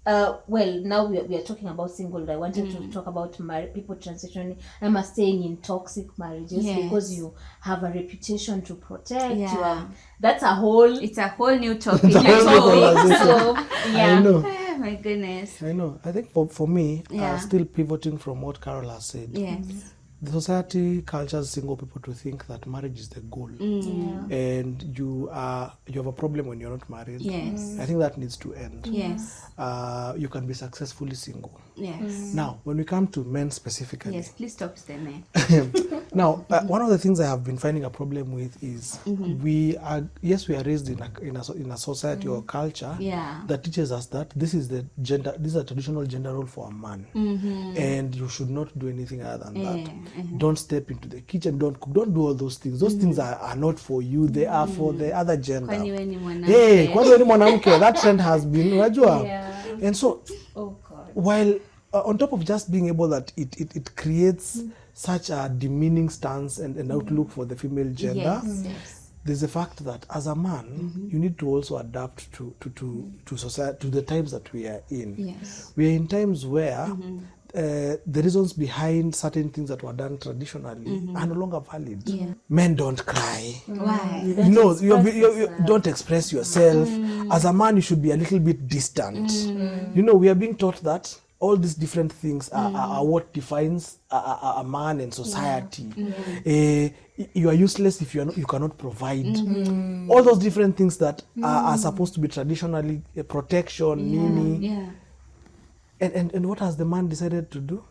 S2: well, now we are talking about single. I wanted to talk about people transitioning. I'm staying in toxic marriages because you have a reputation to protect.
S1: Yeah.
S2: That's a whole.
S1: It's a whole new topic.
S2: So
S3: I know.
S1: Oh my goodness.
S3: I know. I think for me, still pivoting from what Carol has said.
S1: Yes.
S3: The society cultures single people to think that marriage is the goal, and you have a problem when you're not married.
S1: Yes.
S3: I think that needs to end.
S1: Yes.
S3: You can be successfully single.
S1: Yes.
S3: Now, when we come to men specifically,
S1: Yes, please talk to the men.
S3: now one of the things I have been finding a problem with is we are raised in a society or culture that teaches us that this is a traditional gender role for a man, and you should not do anything other than that. Don't step into the kitchen, don't cook, don't do all those things. Those things are not for you, they are for the other gender.
S1: Kwani wewe ni mwanamke?
S3: Hey, kwani wewe ni mwanamke? That trend has been, unajua. And so while on top of just being able that it creates such a demeaning stance and outlook for the female gender, there's the fact that as a man, you need to also adapt to society, to the times that we are in.
S1: Yes.
S3: We are in times where the reasons behind certain things that were done traditionally are no longer valid. Men don't cry.
S1: Why?
S3: No, you don't express yourself. As a man, you should be a little bit distant. We are being taught that all these different things are what defines a man and society. You are useless if you cannot provide. All those different things that are supposed to be traditionally protection, And what has the man decided to do?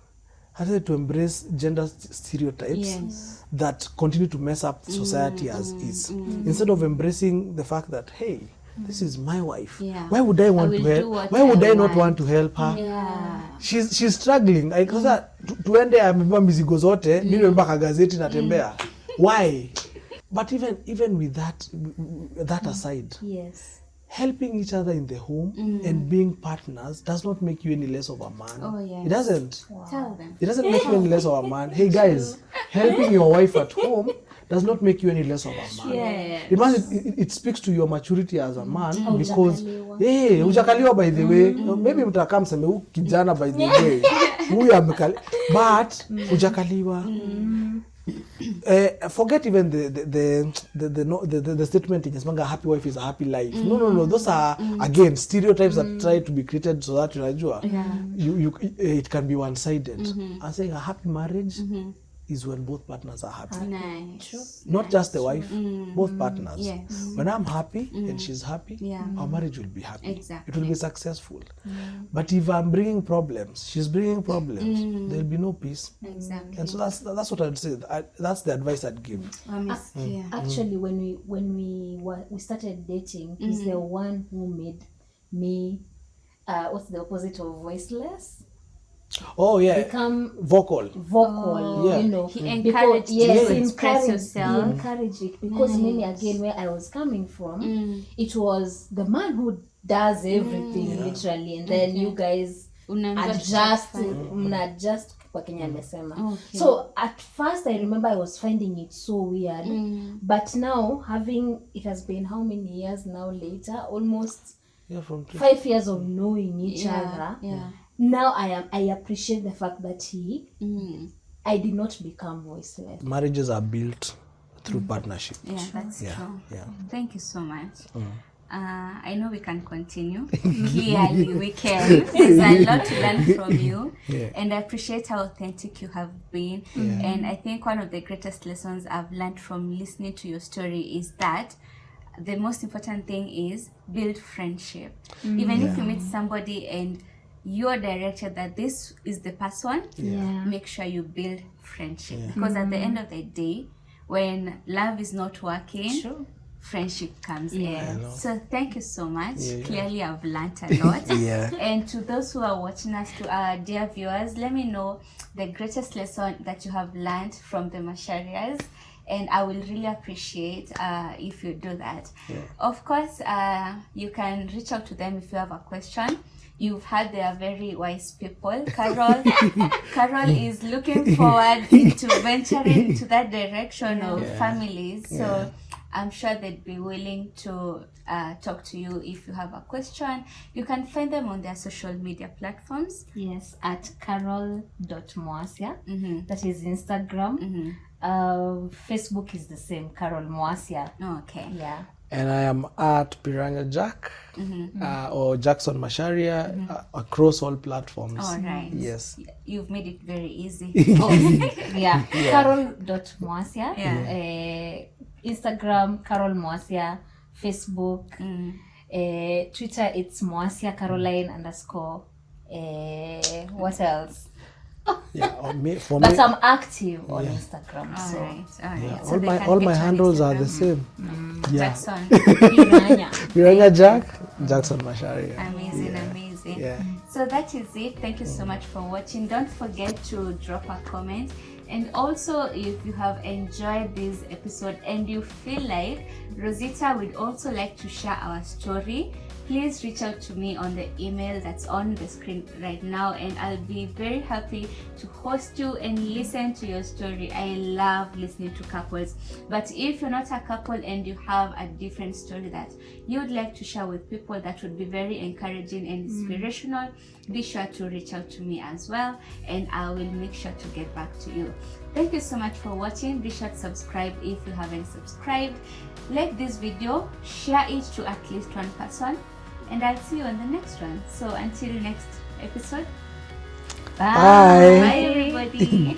S3: Has decided to embrace gender stereotypes that continue to mess up society as is. Instead of embracing the fact that, hey, this is my wife. Why would I want to help? Why would I not want to help her? She's struggling. Tuende amebeba mizigo zote, mimi nimebeba gazeti natembea. Why? But even with that aside, helping each other in the home and being partners does not make you any less of a man.
S1: Oh, yes.
S3: It doesn't.
S1: Tell them.
S3: It doesn't make you any less of a man. Hey guys, helping your wife at home does not make you any less of a man. It speaks to your maturity as a man because hujakaliwa by the way. Maybe mtakaa mseme huyu kijana by the way. Huyu amekaliwa but hujakaliwa. Forget even the statement in Yasmanga, a happy wife is a happy life. No. Those are again stereotypes that try to be created so that it can be one-sided. I'm saying a happy marriage is when both partners are happy.
S1: Nice.
S3: Not just the wife, both partners.
S1: Yes.
S3: When I'm happy and she's happy, our marriage will be happy.
S1: Exactly.
S3: It will be successful. But if I'm bringing problems, she's bringing problems, there'll be no peace.
S1: Exactly.
S3: And so that's what I'd say. That's the advice I'd give.
S2: Actually, when we started dating, he's the one who made me what's the opposite of voiceless?
S3: Oh yeah,
S2: become
S3: vocal.
S1: He encouraged you to express yourself.
S2: He encouraged it because maybe again where I was coming from, it was the man who does everything literally, and then you guys adjust kwa Kenya amesema.
S1: Okay.
S2: So at first I remember I was finding it so weird, but now it has been how many years now later, almost
S3: From
S2: 5 years of knowing each other.
S1: Yeah.
S2: Now I appreciate the fact that I did not become voiceless.
S3: marriages are built through partnership.
S1: Yeah, that's true.
S3: Yeah.
S1: Thank you so much. I know we can continue. Clearly, we can. There's a lot to learn from you.
S3: Yeah.
S1: And I appreciate how authentic you have been. And I think one of the greatest lessons I've learned from listening to your story is that the most important thing is build friendship. Even if you meet somebody and you're directed that this is the person, make sure you build friendship. Because at the end of the day, when love is not working, friendship comes in. So thank you so much. Clearly I've learned a lot. And to those who are watching us, to our dear viewers, let me know the greatest lesson that you have learned from the Masharias, and I will really appreciate if you do that. Of course, you can reach out to them if you have a question. You've heard they are very wise people. Carol is looking forward into venturing into that direction of families. So I'm sure they'd be willing to talk to you if you have a question. You can find them on their social media platforms.
S2: Yes, at carol.moasia. That is Instagram. Facebook is the same, Carol Moasia.
S1: Okay.
S2: Yeah.
S3: And I am at Piranga Jack or Jackson Masharia across all platforms.
S1: All right.
S3: Yes.
S1: You've made it very easy.
S2: Carol.moasia. Instagram, Carol Moasia. Facebook. Twitter, it's Moasia Caroline _ what else?
S3: But
S2: I'm active on Instagram.
S1: All
S2: so
S1: right.
S3: all
S1: they
S3: my
S1: can
S3: all
S1: get
S3: my
S1: you on
S3: handles are
S1: Instagram.
S3: the same.
S1: Jackson.
S3: Piranga Jack, Jackson Masharia.
S1: Amazing.
S3: Yeah.
S1: So that is it. Thank you so much for watching. Don't forget to drop a comment. And also, if you have enjoyed this episode and you feel like Rosita would also like to share our story, please reach out to me on the email that's on the screen right now, and I'll be very happy to host you and listen to your story. I love listening to couples. But if you're not a couple and you have a different story that you would like to share with people that would be very encouraging and inspirational, be sure to reach out to me as well, and I will make sure to get back to you. Thank you so much for watching. Be sure to subscribe if you haven't subscribed. Like this video, share it to at least one person, and I'll see you on the next one. So until next episode,
S3: Bye.
S1: Bye everybody.